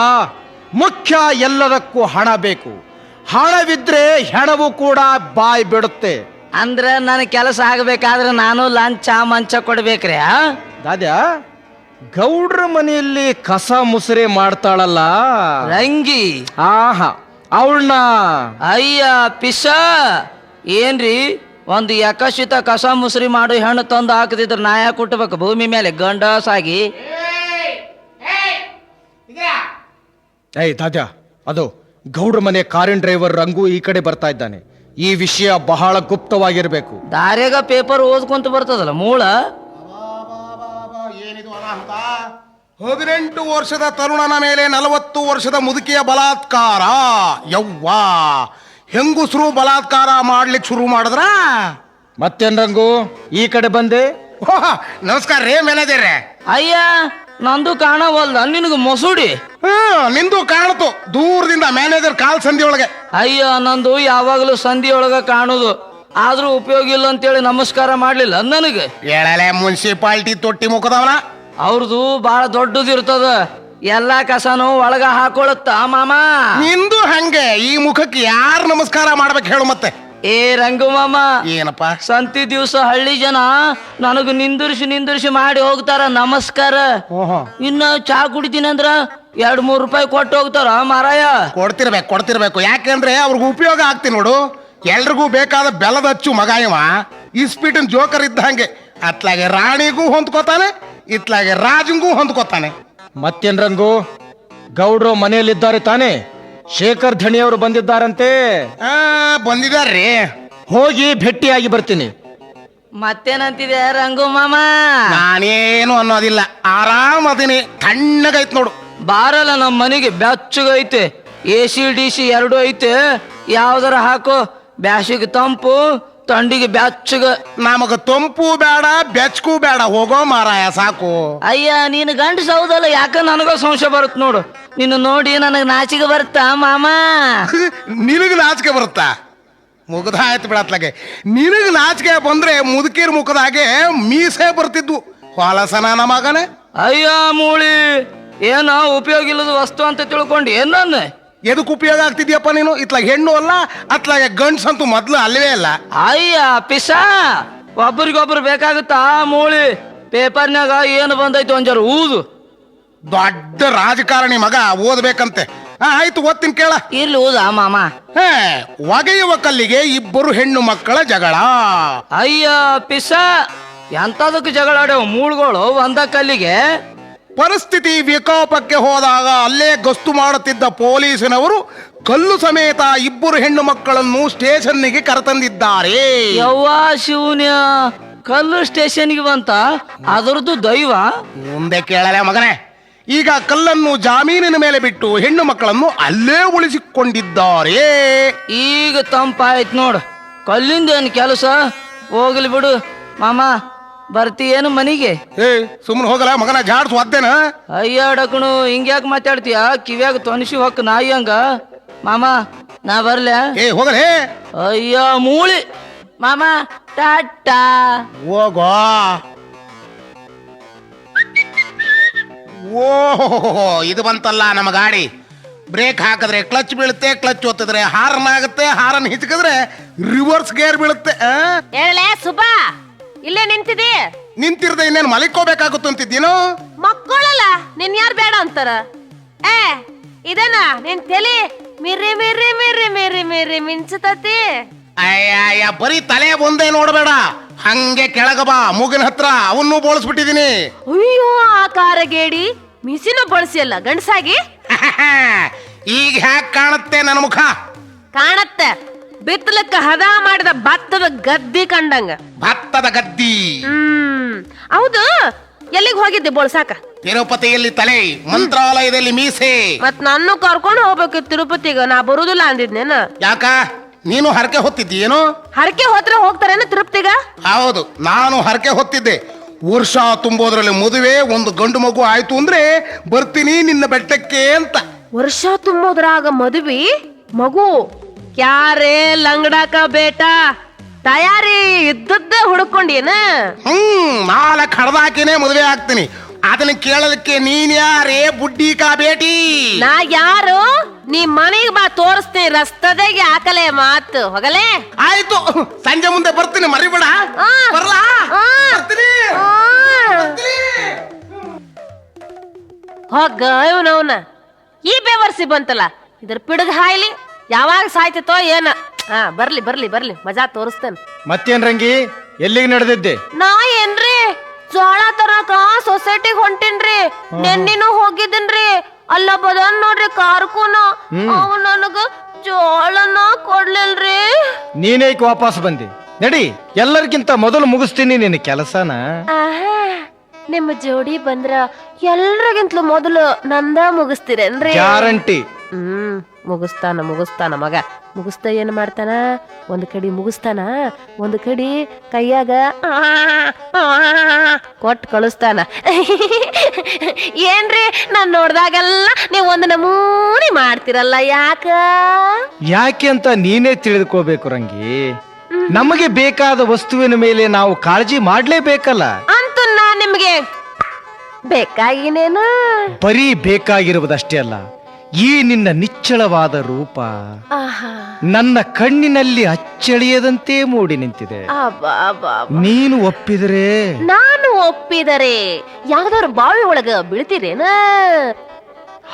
ಮುಖ್ಯ ಎಲ್ಲದಕ್ಕೂ ಹಣ ಬೇಕು. ಹಣವಿದ್ರೆ ಹೆಣವು ಕೂಡ ಬಾಯಿ ಬಿಡುತ್ತೆ. ಅಂದ್ರ ನನ್ನ ಕೆಲಸ ಆಗಬೇಕಾದ್ರೆ ನಾನು ಲಂಚ ಮಂಚ ಕೊಡ್ಬೇಕ್ರಿ? ದಾದ್ಯಾ, ಗೌಡ್ರ ಮನೆಯಲ್ಲಿ ಕಸ ಮುಸುರೆ ಮಾಡ್ತಾಳಲ್ಲ ರಂಗಿ, ಆಹಾ, ಅವಳನ್ನ. ಅಯ್ಯ ಪಿಸ, ಏನ್ರಿ ಒಂದು ಯಕಶಿತ ಕಸ ಮುಸ್ರಿ ಮಾಡು ಹೆಣ್ಣು ತಂದು ಹಾಕದಿದ್ರ ನಾಯ ಕುಟ್ಟಬೇಕು ಭೂಮಿ ಮೇಲೆ ಗಂಡಸಾಗಿ. ಏಯ್ ದಾದ್ಯಾ, ಅದು ಗೌಡ್ರ ಮನೆ ಕಾರಿನ ಡ್ರೈವರ್ ರಂಗು ಈ ಕಡೆ ಬರ್ತಾ ಇದ್ದಾನೆ. ಈ ವಿಷಯ ಬಹಳ ಗುಪ್ತವಾಗಿರ್ಬೇಕು. ದಾರ್ಯಾಗ ಪೇಪರ್ ಓದ್ಕೊಂತ ಬರ್ತದಲ್ಲ ಮೂಳ. ಏನಿದು ಅನಾಹುತ? 18 ವರ್ಷದ ತರುಣನ ಮೇಲೆ 40 ವರ್ಷದ ಮುದುಕಿಯ ಬಲಾತ್ಕಾರ. ಯವ್ವಾ, ಹೆಂಗುಸ್ರು ಬಲಾತ್ಕಾರ ಮಾಡ್ಲಿಕ್ಕೆ ಶುರು ಮಾಡಿದ್ರ? ಮತ್ತೇನ್ ರಂಗು, ಈ ಕಡೆ ಬಂದೆ? ನಮಸ್ಕಾರ ರೇ ಮ್ಯಾನೇಜರ್. ಅಯ್ಯ, ನಂದು ಕಾಣವಲ್ದ ನಿನಗ ಮೊಸುಡಿ. ನಿಂದು ಕಾಣತು ದೂರದಿಂದ, ಮ್ಯಾನೇಜರ್ ಕಾಲ್ ಸಂಧಿ ಒಳಗೆ. ಅಯ್ಯ, ನಂದು ಯಾವಾಗಲೂ ಸಂಧಿಯೊಳಗ ಕಾಣುದು, ಆದ್ರೂ ಉಪಯೋಗ ಇಲ್ಲ ಅಂತೇಳಿ ನಮಸ್ಕಾರ ಮಾಡ್ಲಿಲ್ಲ ನನಗೆ. ಹೇಳಲೆ ಮುನ್ಸಿಪಾಲ್ಟಿ ತೊಟ್ಟಿ ಮುಖದವನ. ಅವ್ರದು ಬಹಳ ದೊಡ್ಡದಿರ್ತದ, ಎಲ್ಲಾ ಕಸನು ಒಳಗ ಹಾಕೊಳತ್ತ ಮಾಮ. ನಿಂದು ಹಂಗೆ, ಈ ಮುಖಕ್ಕೆ ಯಾರು ನಮಸ್ಕಾರ ಮಾಡ್ಬೇಕು ಹೇಳು ಮತ್ತೆ? ಏ ರಂಗು ಮಾಮ, ಏನಪ್ಪ? ಸಂತಿ ದಿವ್ಸ ಹಳ್ಳಿ ಜನ ನನಗ ನಿಂದಿರ್ಸಿ ಮಾಡಿ ಹೋಗ್ತಾರ ನಮಸ್ಕಾರ. ಇನ್ನ ಚಾ ಕುಡಿತೀನಿ ಅಂದ್ರ 2-3 ರೂಪಾಯಿ ಕೊಟ್ಟು ಹೋಗ್ತಾರ ಮಾರಾಯ. ಕೊಡ್ತಿರ್ಬೇಕು. ಯಾಕೆಂದ್ರೆ ಅವ್ರಿಗೆ ಉಪಯೋಗ ಆಗ್ತಿ ನೋಡು. ಎಲ್ರಿಗೂ ಬೇಕಾದ ಬೆಲ್ಲದ ಹಚ್ಚು ಮಗ ಇವ. ಇಸ್ಪೀಟಿನ ಜೋಕರ್ ಇದ್ದಂಗೆ, ಅತ್ಲಾಗೆ ರಾಣಿಗೂ ಹೊಂದ್ಕೋತಾನೆ, ಇತ್ಲಾಗೆ ರಾಜಂಗೂ ಹೊಂದ್ಕೋತಾನೆ. ಮತ್ತೇನ್ ರಂಗು, ಗೌಡ್ರು ಮನೆಯಲ್ಲಿದ್ದಾರೆ ತಾನೆ? ಶೇಖರ್ ಧಣಿಯವರು ಬಂದಿದ್ದಾರಂತೆ. ಬಂದಿದಾರ್ರಿ. ಹೋಗಿ ಭೇಟಿಯಾಗಿ ಬರ್ತೀನಿ. ಮತ್ತೇನಂತಿದೆ ರಂಗು ಮಾಮ? ನಾನೇನು ಅನ್ನೋದಿಲ್ಲ, ಆರಾಮ್ ಅದೀನಿ. ತಣ್ಣಗೈತ್ ನೋಡು. ಬಾರಲ್ಲ ನಮ್ಮ ಮನೆಗೆ, ಬೆಚ್ಚಗೈತೆ. AC DC 2 ಐತೆ, ಯಾವ್ದಾರ ಹಾಕೋ. ಬ್ಯಾಸಿಗೆ ತಂಪು, ತಂಡಿಗೆ ಬೆಚ್ಚಗ. ನಮಗ ತಂಪು ಬೇಡ, ಬೆಚ್ಚಗೂ ಬೇಡ, ಹೋಗೋ ಮಾರಾಯ ಸಾಕು. ಅಯ್ಯ, ನೀನು ಗಂಡ ಸೌದಲ್ಲ, ಯಾಕ ನನಗ ಸಂಶಯ ಬರುತ್ತ ನೋಡು. ನಿನ್ನ ನೋಡಿ ನನಗೆ ನಾಚಿಕೆ ಬರುತ್ತಾ ಮಾಮ? ನಿನಗೆ ನಾಚಿಕೆ ಬರುತ್ತಾ? ಮುಗ್ದಾಯ್ತು ಬಿಡತ್ಲಾಗೆ. ನಿನಗೆ ನಾಚಿಕೆ ಬಂದ್ರೆ ಮುದುಕಿರ್ ಮುಖದಾಗೆ ಮೀಸೆ ಬರ್ತಿದ್ವು. ಹೊಲಸನ ಮಗನೇ. ಅಯ್ಯ ಮೂಳಿ, ಏನ ಉಪಯೋಗ ಇಲ್ಲದ ವಸ್ತು ಅಂತ ತಿಳ್ಕೊಂಡು ಏನ್ ಎದಕ್ಕೆ ಉಪಯೋಗ ಆಗ್ತಿದ್ಯಪ್ಪ ನೀನು? ಇತ್ಲಾಗ ಹೆಣ್ಣು ಅಲ್ಲ, ಅತ್ಲಾಗೆ ಗಂಡ್ಸಂತೂ ಮೊದ್ಲು ಅಲ್ವೇ ಅಲ್ಲ. ಅಯ್ಯ ಪಿಸ, ಒಬ್ರಿಗೊಬ್ರು ಬೇಕಾಗುತ್ತಾ ಮೂಳಿ? ಪೇಪರ್ನಾಗ ಏನು ಬಂದೈತು ಒಂಜಾರು ಊದು. ದೊಡ್ಡ ರಾಜಕಾರಣಿ ಮಗ ಓದ್ಬೇಕಂತೆ. ಆಯ್ತು ಓದ್ತೀನಿ ಕೇಳ. ಇಲ್ಲಿ ಊದ ಮಾಮ. ಒಗೆಯುವ ಕಲ್ಲಿಗೆ ಇಬ್ಬರು ಹೆಣ್ಣು ಮಕ್ಕಳ ಜಗಳ. ಅಯ್ಯ ಪಿಸ, ಎಂತದಕ್ಕೆ ಜಗಳಾಡ್ಯವ ಮೂಳ್ಗಳು ಒಂದ ಕಲ್ಲಿಗೆ? ಪರಿಸ್ಥಿತಿ ವಿಕೋಪಕ್ಕೆ ಹೋದಾಗ ಅಲ್ಲೇ ಗಸ್ತು ಮಾಡುತ್ತಿದ್ದ ಪೊಲೀಸಿನವರು ಕಲ್ಲು ಸಮೇತ ಇಬ್ಬರು ಹೆಣ್ಣು ಮಕ್ಕಳನ್ನು ಸ್ಟೇಷನ್ನಿಗೆ ಕರೆತಂದಿದ್ದಾರೆ. ಯವ್ವ ಶಿವನ್ಯ, ಕಲ್ಲು ಸ್ಟೇಷನ್ಗೆ ಬಂತ? ಅದರದ್ದು ದೈವ. ಮುಂದೆ ಕೇಳಲೆ ಮಗನೇ. ಈಗ ಕಲ್ಲನ್ನು ಜಾಮೀನಿನ ಮೇಲೆ ಬಿಟ್ಟು ಹೆಣ್ಣು ಮಕ್ಕಳನ್ನು ಅಲ್ಲೇ ಉಳಿಸಿಕೊಂಡಿದ್ದಾರೆ. ಈಗ ತಂಪಾಯ್ತು ನೋಡು. ಕಲ್ಲಿಂದ ಏನು ಕೆಲಸ? ಹೋಗ್ಲಿ ಬಿಡು ಮಾಮ. ಬರ್ತೀಯೇನು ಮನಿಗೆ? ಸುಮ್ಮನೆ ಹೋಗಲ್ಲ ಮಗನ, ಜಾಡ್ಸು ಅದ್ದೇನ. ಅಯ್ಯ ಡಕಣು, ಹಿಂಗ್ಯಾಕೆ ಮಾತಾಡ್ತೀಯ? ಕಿವ್ಯಾಗ ತೊನಿಸಿ ಹೊಕ್ಕ ನಾಯಿ ಹಂಗ. ಮಾಮ ನಾ ಬರ್ಲ್ಯಾ? ಹೋಗಲೇ. ಅಯ್ಯ ಮೂಳಿ ಮಾಮ, ಟಾಟಾ. ಹೋಗೋ. ಓಹೋ, ಇದು ಬಂತಲ್ಲ ನಮ್ಮ ಗಾಡಿ. ಬ್ರೇಕ್ ಹಾಕಿದ್ರೆ ಕ್ಲಚ್ ಬೀಳುತ್ತೆ, ಕ್ಲಚ್ ಒತ್ತಿದ್ರೆ ಹಾರನ್ ಆಗುತ್ತೆ, ಹಾರನ್ ಹಿಚ್ಕಿದ್ರೆ ರಿವರ್ಸ್ ಗೇರ್ ಬೀಳುತ್ತೆ. ಹೇಳಲೇ ಸುಬ್ಬಾ, ಇಲ್ಲೇ ನಿಂತಿದಿ? ನಿಂತಿರ್ದೆ ಇನ್ನೇನು ಮಲಿಕೋಬೇಕಾಗುತ್ತಂತಿದ್ದೀನೋ? ಮಕ್ಕಳಲ್ಲ, ನಿನ್ ಯಾರು ಬೇಡ ಅಂತಾರ? ಇದೇನ ನಿನ್ ತಲೆ ಮಿರಿ ಮಿರಿ ಮಿರಿ ಮಿರಿ ಮಿರಿ ಮಿಂಚತತಿ? ಅಯ್ಯ, ಬರೀ ತಲೆ ಒಂದೇ ನೋಡಬೇಡ, ಹಂಗೆ ಕೆಳಗ ಬಾ ಮೂಗಿನ ಹತ್ರ, ಅವನ್ನೂ ಬೋಳಿಸ್ಬಿಟ್ಟಿದೀನಿ. ಅಯ್ಯೋ, ಆ ಕಾರಗೇಡಿ ಮಿಸಿನ ಬಳಸಿಯಲ್ಲ ಗಂಡಸಾಗಿ. ಈಗ ಹ್ಯಾಕ್ ಕಾಣುತ್ತೆ ನನ್ನ ಮುಖ? ಕಾಣತ್ತೆ, ಬಿತ್ತಲಕ್ಕ ಹದ ಮಾಡಿದ ಭತ್ತದ ಗದ್ದಿ ಕಂಡಂಗ. ಭತ್ತದ ಗದ್ದಿ? ಹೌದು. ಎಲ್ಲಿಗೆ ಹೋಗಿದ್ದೆ ಬೋಳ್ಸಾಕ? ತಿರುಪತಿಯಲ್ಲಿ ತಲೆ, ಮಂತ್ರಾಲಯದಲ್ಲಿ ಮೀಸೆ. ಮತ್ ನನ್ನ ಕರ್ಕೊಂಡು ಹೋಗ್ಬೇಕಿತ್ತು ತಿರುಪತಿಗ. ನಾ ಬರುದಿಲ್ಲ ಅಂದಿದ್ನೇನ? ಯಾಕ, ನೀನು ಹರಕೆ ಹೊತ್ತಿದ್ದೀಯೇನೋ? ಹರಕೆ ಹೋತ್ರ ಹೋಗ್ತಾರೇನ ತಿರುಪತಿಗ? ಹೌದು, ನಾನು ಹರಕೆ ಹೊತ್ತಿದ್ದೆ. ವರ್ಷ ತುಂಬೋದ್ರಲ್ಲಿ ಮದುವೆ, ಒಂದು ಗಂಡು ಮಗು ಆಯ್ತು ಅಂದ್ರೆ ಬರ್ತೀನಿ ನಿನ್ನ ಬೆಟ್ಟಕ್ಕೆ ಅಂತ. ವರ್ಷ ತುಂಬೋದ್ರಾಗ ಮದುವೆ, ಮಗು? ಕ್ಯಾರೇ ಲಂಗಡಾಕ ಬೇಟ, ತಯಾರಿ ಇದ್ದದ್ದೇ ಹುಡ್ಕೊಂಡೇನ? 4 ಹಡ್ದಾಕಿನೇ ಮದುವೆ ಆಗ್ತೀನಿ. ಅದನ್ನ ಕೇಳಲಿಕ್ಕೆ ನೀನ್ ಯಾರೇ ಬುಡ್ಡಿಕಾ ಬೇಟಿ? ನಾ ಯಾರು? ನೀ ಮನೆಗೆ ಬಾ, ತೋರಿಸ್ತೀನಿ. ರಸ್ತದಾಗೆ ಹಾಕಲೇ ಮಾತು. ಹೋಗಲೇ. ಆಯ್ತು, ಸಂಜೆ ಮುಂದೆ ಬರ್ತೀನಿ, ಮರಿಬೇಡ. ಬರ್ಲಾ? ಬರ್ತೀನಿ. ಹೋಗ ಇವನವನ. ಈ ಬೇವರ್ಸಿ ಬಂತಲ್ಲ, ಇದ್ರ ಪಿಡಗ್ ಹಾಯ್ಲಿ, ಯಾವಾಗ ಸಾಯ್ತಿತ್ತೋ ಏನ. ಬರ್ಲಿ ಬರ್ಲಿ ಬರ್ಲಿ, ಮಜಾ ತೋರಿಸ್ತೇನೆ. ಮತ್ತೇನ್ ರಂಗಿ, ಎಲ್ಲಿಗೆ ನಡೆದಿದ್ದೆ? ನಾ ಏನ್ರಿ ಜೋಳ ತರಕ ಸೊಸೈಟಿಗೆ ಹೊಂಟಿನ್ರಿ. ನೆನ್ನಿನೂ ಹೋಗಿದ್ದೀನ್ರಿ. ಅಲ್ಲ ಬದನ್ ನೋಡ್ರಿ ಕಾರ್ಕೂನ, ಅವ ನನಗ ಜೋಳನ ಕೊಡ್ಲಿಲ್ರಿ. ನೀನೇಕ್ ವಾಪಸ್ ಬಂದಿ? ನಡಿ, ಎಲ್ಲರಿಗಿಂತ ಮೊದಲು ಮುಗಿಸ್ತೀನಿ ನಿನ್ನ ಕೆಲಸನ. ನಿಮ್ಮ ಜೋಡಿ ಬಂದ್ರ ಎಲ್ರಿಗಿಂತಲೂ ಮೊದಲು ನಂದ ಮುಗಿಸ್ತೀರೇನ್ರಿ? ಗ್ಯಾರಂಟಿ. ಮುಗಿಸ್ತಾನ ಮುಗಿಸ್ತಾನ ಮಗ. ಮುಗಿಸ್ತಾ ಏನ್ ಮಾಡ್ತಾನ? ಒಂದ್ ಕಡಿ ಮುಗಿಸ್ತಾನ, ಒಂದ್ ಕಡಿ ಕೈಯಾಗ ಕೊಟ್ಟು ಕಳಿಸ್ತಾನ. ಏನ್ರಿ, ನಾನ್ ನೋಡ್ದಾಗೆಲ್ಲ ನೀವ್ ಒಂದ್ ನಮೂನಿ ಮಾಡ್ತಿರಲ್ಲ, ಯಾಕೆ ಅಂತ ನೀನೇ ತಿಳಿದುಕೋಬೇಕು ರಂಗಿ. ನಮಗೆ ಬೇಕಾದ ವಸ್ತುವಿನ ಮೇಲೆ ನಾವು ಕಾಳಜಿ ಮಾಡ್ಲೇಬೇಕಲ್ಲ. ಅಂತೂ ನಾನ್ ನಿಮ್ಗೆ ಬೇಕಾಗಿನೇನು? ಬರೀ ಬೇಕಾಗಿರುವುದಷ್ಟೇ ಅಲ್ಲ, ಈ ನಿನ್ನ ನಿಚ್ಚಳವಾದ ರೂಪ ನನ್ನ ಕಣ್ಣಿನಲ್ಲಿ ಅಚ್ಚಳಿಯದಂತೆ ಮೂಡಿ ನಿಂತಿದೆ. ನೀನು ಒಪ್ಪಿದರೆ? ನಾನು ಒಪ್ಪಿದರೆ ಯಾವ್ದಾದ್ರು ಬಾವಿ ಒಳಗ ಬೀಳ್ತೀರೇನ?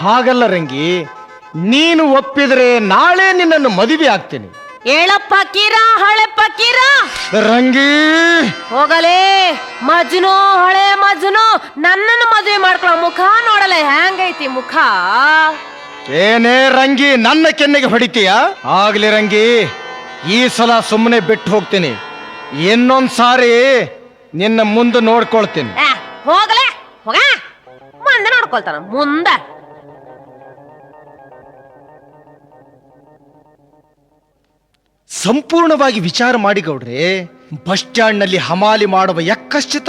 ಹಾಗಲ್ಲ ರಂಗಿ, ನೀನು ಒಪ್ಪಿದರೆ ನಾಳೆ ನಿನ್ನನ್ನು ಮದುವೆ ಆಗ್ತೇನೆ. ಹೇಳಪ್ಪ ಕೀರ, ಹಳೆಪ್ಪ ಕೀರ. ರಂಗಿ ಹೋಗಲೇ ಮಜ್ನು, ಹಳೆ ಮಜ್ನು. ನನ್ನನ್ನು ಮದುವೆ ಮಾಡ್ಕೊಳ್ಳೋ ಮುಖ ನೋಡಲ್ಲ, ಹೆಂಗೈತಿ ಮುಖ? ಏನೇ ರಂಗಿ, ನನ್ನ ಕೆನ್ನೆಗೆ ಹೊಡಿತೀಯ? ಆಗ್ಲಿ ರಂಗಿ, ಈ ಸಲ ಸುಮ್ಮನೆ ಬಿಟ್ಟು ಹೋಗ್ತೀನಿ. ಇನ್ನೊಂದ್ಸಾರಿ ನಿನ್ನ ಮುಂದೆ ನೋಡ್ಕೊಳ್ತೀನಿ. ಹೋಗಲೇ, ಹೋಗ. ಮುಂದೆ ನೋಡ್ಕೊಳ್ತಾನ, ಮುಂದ. ಸಂಪೂರ್ಣವಾಗಿ ವಿಚಾರ ಮಾಡಿ ಗೌಡ್ರೆ. ಬಸ್ ಸ್ಟ್ಯಾಂಡ್ ನಲ್ಲಿ ಹಮಾಲಿ ಮಾಡುವ ಯಕ್ಕಶ್ಚಿತ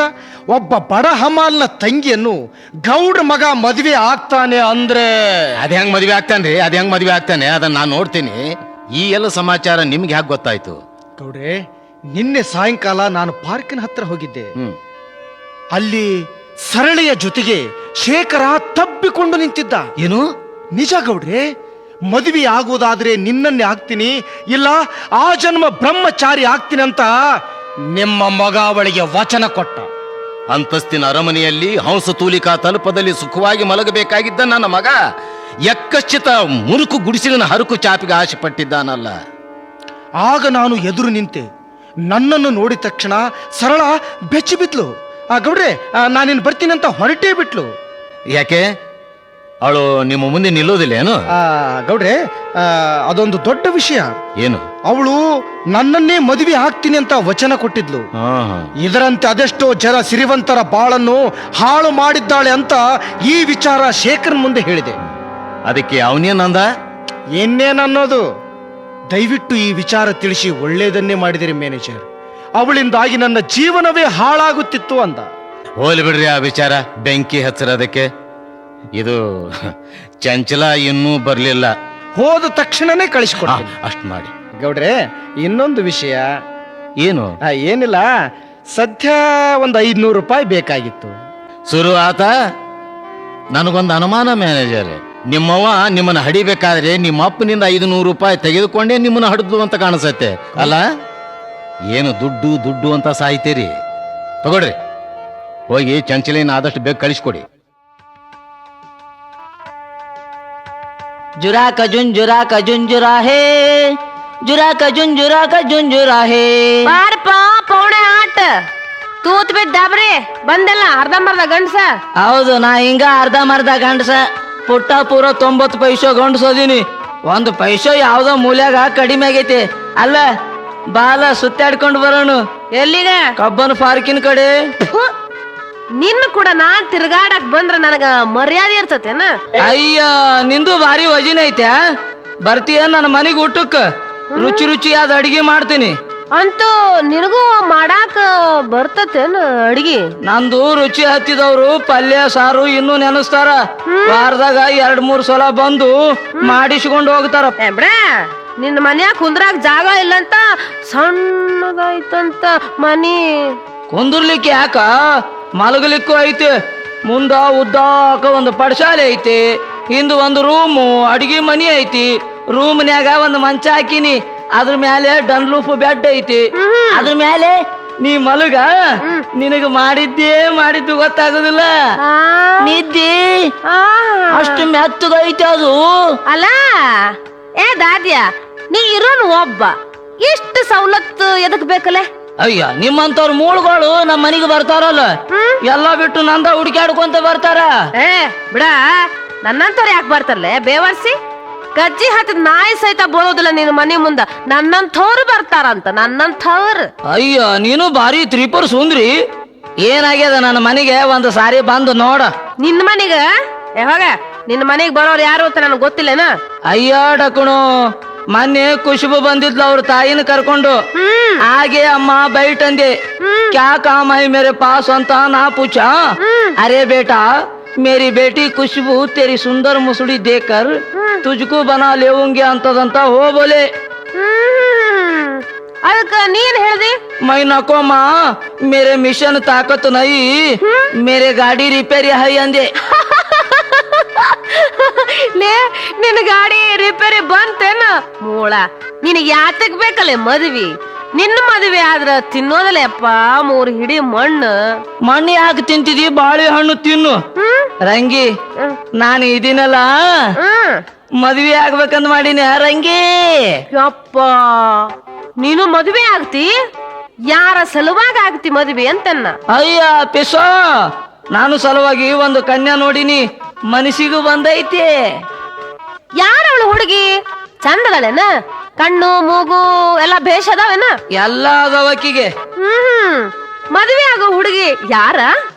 ಒಬ್ಬ ಬಡ ಹಮಾಲ್ನ ತಂಗಿಯನ್ನು ಗೌಡ್ರ ಮಗ ಮದುವೆ ಆಗ್ತಾನೆ ಅಂದ್ರೆ ಅದ್ ಹೆಂಗ್ ಮದ್ವೆ ಆಗ್ತಾನ್ರಿ? ಅದ್ ಹೆಂಗ್ ಮದ್ವೆ ಆಗ್ತಾನೆ? ಅದನ್ನ ನಾನ್ ನೋಡ್ತೀನಿ. ಈ ಎಲ್ಲ ಸಮಾಚಾರ ನಿಮ್ಗೆ ಹ್ಯಾಕ್ ಗೊತ್ತಾಯ್ತು? ಗೌಡ್ರೆ, ನಿನ್ನೆ ಸಾಯಂಕಾಲ ನಾನು ಪಾರ್ಕಿನ ಹತ್ರ ಹೋಗಿದ್ದೆ. ಅಲ್ಲಿ ಸರಳೆಯ ಜೊತೆಗೆ ಶೇಖರ ತಬ್ಬಿಕೊಂಡು ನಿಂತಿದ್ದ. ಏನು? ನಿಜ ಗೌಡ್ರೆ, ಮದುವೆ ಆಗುವುದಾದ್ರೆ ನಿನ್ನನ್ನೇ ಆಗ್ತೀನಿ, ಇಲ್ಲ ಆ ಜನ್ಮ ಬ್ರಹ್ಮಚಾರಿ ಆಗ್ತೀನಿ ಅಂತ ನಿಮ್ಮ ಮಗ ಅವಳಿಗೆ ವಚನ ಕೊಟ್ಟ. ಅಂತಸ್ತಿನ ಅರಮನೆಯಲ್ಲಿ ಹಂಸ ತೂಲಿಕಾ ತಲುಪದಲ್ಲಿ ಸುಖವಾಗಿ ಮಲಗಬೇಕಾಗಿದ್ದ ನನ್ನ ಮಗ ಯಕ್ಕಶ್ಚಿತ ಮುರುಕು ಗುಡಿಸಿಲಿನ ಹರಕು ಚಾಪಿಗೆ ಆಶೆ ಪಟ್ಟಿದ್ದಾನಲ್ಲ. ಆಗ ನಾನು ಎದುರು ನಿಂತೆ. ನನ್ನನ್ನು ನೋಡಿದ ತಕ್ಷಣ ಸರಳ ಬೆಚ್ಚಿ ಬಿದ್ಲು. ಗೌಡ್ರೆ, ನಾನಿನ್ ಬರ್ತೀನಿ ಅಂತ ಹೊರಟೇ ಬಿಟ್ಲು. ಯಾಕೆ? ಅವಳು ನಿಮ್ಮ ಮುಂದೆ ನಿಲ್ಲೋದಿಲ್ಲ ಏನು? ಗೌಡ್ರೆ, ಅದೊಂದು ದೊಡ್ಡ ವಿಷಯ. ಏನು? ಅವಳು ನನ್ನನ್ನೇ ಮದುವೆ ಆಗ್ತೀನಿ ಅಂತ ವಚನ ಕೊಟ್ಟಿದ್ಲು. ಇದರಂತೆ ಅದೆಷ್ಟೋ ಜನ ಸಿರಿವಂತರ ಬಾಳನ್ನು ಹಾಳು ಮಾಡಿದ್ದಾಳೆ ಅಂತ ಈ ವಿಚಾರ ಶೇಖರ್ ಮುಂದೆ ಹೇಳಿದೆ. ಅದಕ್ಕೆ ಅವನೇನಂದ? ಏನೇನನ್ನೋದು? ದಯವಿಟ್ಟು ಈ ವಿಚಾರ ತಿಳಿಸಿ ಒಳ್ಳೇದನ್ನೇ ಮಾಡಿದಿರಿ ಮ್ಯಾನೇಜರ್. ಅವಳಿಂದಾಗಿ ನನ್ನ ಜೀವನವೇ ಹಾಳಾಗುತ್ತಿತ್ತು ಅಂದ. ಹೋಲಿ ಬಿಡ್ರಿ ಆ ವಿಚಾರ, ಬೆಂಕಿ ಹಚ್ಚರೋದಕ್ಕೆ. ಇದು ಚಂಚಲ ಇನ್ನೂ ಬರ್ಲಿಲ್ಲ. ಹೋದ ತಕ್ಷಣನೇ ಕಳಿಸ್ಕೊಡ. ಅಷ್ಟ್ ಮಾಡಿ. ಗೌಡ್ರೆ, ಇನ್ನೊಂದು ವಿಷಯ. ಏನು? ಏನಿಲ್ಲ, ಸದ್ಯ ಒಂದು 500 ರೂಪಾಯಿ ಬೇಕಾಗಿತ್ತು. ಶುರು ಆತ? ನನಗೊಂದು ಅನುಮಾನ ಮ್ಯಾನೇಜರ್. ನಿಮ್ಮವ್ವ ನಿಮ್ಮನ್ನ ಹಡಿಬೇಕಾದ್ರೆ ನಿಮ್ಮ ಅಪ್ಪನಿಂದ 500 ರೂಪಾಯಿ ತೆಗೆದುಕೊಂಡೇ ನಿಮ್ಮನ್ನ ಹಡಿದ್ಲು ಅಂತ ಕಾಣಿಸತ್ತೆ ಅಲ್ಲ? ಏನು ದುಡ್ಡು ದುಡ್ಡು ಅಂತ ಸಾಯ್ತೀರಿ? ತಗೊಳ್ರಿ, ಹೋಗಿ ಚಂಚಲಿನ ಆದಷ್ಟು ಬೇಗ ಕಳಿಸ್ಕೊಡಿ. ಜುರಾ ಕಜುಂಜುರಾ ಹೇ, ಜುರಾ ಕಜುಂಜುರಾ ಹೇ. ಬಾರಪ್ಪ ಪೌಣೆ ಆಟ ತೂತ್ ಬಿದ್ದ ಡಬ್ರಿ ಬಂದೆಲ್ಲ ಅರ್ಧಂಬರ್ಧ ಗಂಡ್ಸ. ಹೌದು, ನಾ ಹಿಂಗ ಅರ್ಧಂಬರ್ಧ ಗಂಡಸ. ಪುಟ್ಟ ಪೂರ 90 ಪೈಸೆ ಗಂಡಸೋದೀನಿ. 1 ಪೈಸೆ ಯಾವ್ದೋ ಮೂಲ್ಯಾಗ ಕಡಿಮೆ ಆಗೈತಿ. ಅಲ್ಲ, ಬಾಲ ಸುತ್ತಾಡ್ಕೊಂಡು ಬರೋಣ. ಎಲ್ಲಿಗ? ಕಬ್ಬನ್ ಪಾರ್ಕಿನ ಕಡೆ. ಫು, ನಿನ್ನ ಕೂಡ ನಾನ್ ತಿರ್ಗಾಡಕ್ ಬಂದ್ರ ನನಗ ಮರ್ಯಾದೆ ಇರ್ತತೇನ? ಅಯ್ಯ, ನಿಂದು ಭಾರಿ ವಜನ್ ಐತೆ. ಬರ್ತೀಯ ನನ್ನ ಮನೆಗೆ ಊಟಕ್ಕ? ರುಚಿ ರುಚಿಯಾದ ಅಡಿಗೆ ಮಾಡ್ತೀನಿ. ಅಂತೂ ನಿನಗೂ ಮಾಡಾಕ ಬರ್ತತೇನ ಅಡಿಗೆ? ನಂದು ರುಚಿ ಹತ್ತಿದವ್ರು ಪಲ್ಯ ಸಾರು ಇನ್ನೂ ನೆನಸ್ತಾರ. ವಾರದಾಗ 2-3 ಸಲ ಬಂದು ಮಾಡಿಸ್ಕೊಂಡು ಹೋಗ್ತಾರ. ಬಿಡ, ನಿನ್ನ ಮನ್ಯಾಗ ಕುಂದ್ರಾಗ ಜಾಗ ಇಲ್ಲಂತ ಸಣ್ಣದಾಯ್ತಂತ ಮನಿ. ಕುಂದಿರ್ಲಿಕ್ಕೆ ಯಾಕ, ಮಲಗಲಿಕ್ಕೂ ಐತಿ. ಮುಂದ ಉದ್ದಾಕ ಒಂದು ಪಡಶಾಲೆ ಐತಿ, ಹಿಂದ ಒಂದು ರೂಮು, ಅಡಿಗೆ ಮನಿ ಐತಿ. ರೂಮ್ನ್ಯಾಗ ಒಂದು ಮಂಚ ಹಾಕಿನಿ, ಅದ್ರ ಮ್ಯಾಲೆ ಡನ್ಲೂಫ್ ಬೆಡ್ ಐತಿ. ಅದ್ರ ಮ್ಯಾಲೆ ನೀ ಮಲಗ, ನಿನಗ ಮಾಡಿದ್ದು ಗೊತ್ತಾಗೋದಿಲ್ಲ. ನಿದ್ದಿ ಅಷ್ಟು ಮೆತ್ತಗೈತಿ ಅದು. ಅಲ್ಲ ಏ ದಾದ್ಯ, ನೀ ಇರೋನು ಒಬ್ಬ, ಎಷ್ಟು ಸವಲತ್ತು ಎದಕ್ ಬೇಕಲ್ಲ? ಅಯ್ಯ, ನಿಮ್ಮಂತವ್ರ ಮೂಳುಗಳು ನಮ್ಮ ಮನೆಗೆ ಬರ್ತಾರಲ್ಲ, ಎಲ್ಲಾ ಬಿಟ್ಟು ನಂದ ಹುಡುಕ್ಯಾಡ್ಕೊಂತ ಬರ್ತಾರ. ಏ ಬಿಡ, ನನ್ನಂತವ್ರು ಯಾಕೆ ಬರ್ತಾರಲ್ಲ ಬೇವರ್ಸಿ? ಗಜ್ಜಿ ಹತ್ತದ ನಾಯಿ ಸಹಿತ ಬೋಳೋದಿಲ್ಲ ನಿನ್ನ ಮನೆ ಮುಂದ. ನನ್ನಂಥವ್ರು ಬರ್ತಾರಂತ, ನನ್ನಂಥವ್ರು. ಅಯ್ಯ, ನೀನು ಭಾರಿ ತ್ರಿಪುರ ಸುಂದ್ರಿ. ಏನಾಗ್ಯದ ನನ್ನ ಮನೆಗೆ ಒಂದು ಸಾರಿ ಬಂದು ನೋಡ. ನಿನ್ನ ಮನೆಗ ಯಾವಾಗ? ನಿನ್ನ ಮನೆಗೆ ಬರೋರು ಯಾರು ಅಂತ ನನಗೆ ಗೊತ್ತಿಲ್ಲನ? ಅಯ್ಯ ಡಕಣು, ಮೊನ್ನೆ ಖುಷ್ಬು ಬಂದಿದ್ಲು ಅವ್ರ ತಾಯಿನ ಕರ್ಕೊಂಡು. ಹಾಗೆ ಅಮ್ಮ ಬೈಟ್ ಅಂದೆ, ಕ್ಯಾ ಕಾಮ್ ಹೈ ಮೇರೆ ಪಾಸ್ ಅಂತ ನಾ ಪೂಛಾ. ಅರೆ ಬೇಟಾ, ಮೇರಿ ಬೇಟಿ ಖುಷ್ಬು तेरी सुंदर मुसड़ी देखकर तुझको बना लेऊंगी ಅಂತದಂತ ಹೋ ಬೋಲೆ. ಅದಕ್ಕ ನೀನ್ ಹೇಳ್ದಿ? ಮೈ ನಕೋ ಮಾ, ಮೇರೆ ಮಿಷನ್ ತಾಕತ್ ನೈ, ಮೇರೆ ಗಾಡಿ ರಿಪೇರಿ ಹೈ ಅಂದೆ. ಲೇ, ನಿನ್ನ ಗಾಡಿ ರಿಪೇರಿ ಬಂತೇನ? ಮೂಳ, ನಿನಗೆ ಯಾತಕ್ ಬೇಕಲ್ಲ ಮದ್ವಿ? ನಿನ್ನ ಮದುವೆ ಆದ್ರ ತಿನ್ನೋದಲ್ಲ ಅಪ್ಪ 3 ಹಿಡಿ ಮಣ್ಣು. ಮಣ್ಣು ಯಾಕೆ ತಿಂತಿದಿ? ಬಾಳೆಹಣ್ಣು ತಿನ್ನು. ರಂಗಿ, ನಾನು ಇದೀನಲ್ಲ, ಮದ್ವೆ ಆಗ್ಬೇಕಂತ ಮಾಡೀನಿ ರಂಗಿ. ಯಪ್ಪ, ನೀನು ಮದುವೆ ಆಗ್ತಿ? ಯಾರ ಸಲುವಾಗಿ ಆಗ್ತಿ ಮದುವೆ ಅಂತನ್ನ? ಅಯ್ಯ ಪಿಸೋ, ನಾನು ಸಲುವಾಗಿ ಒಂದು ಕನ್ಯಾ ನೋಡಿನಿ, ಮನಸ್ಸಿಗೂ ಬಂದೈತಿ. ಯಾರವಳು ಹುಡುಗಿ? ಚಂದಗಳೇನ? ಕಣ್ಣು ಮೂಗು ಎಲ್ಲ ಭೇಷ್ ಅದಾವೇನ? ಎಲ್ಲ ಅದಾವಕ್ಕಿಗೆ. ಮದುವೆ ಆಗೋ ಹುಡುಗಿ ಯಾರ?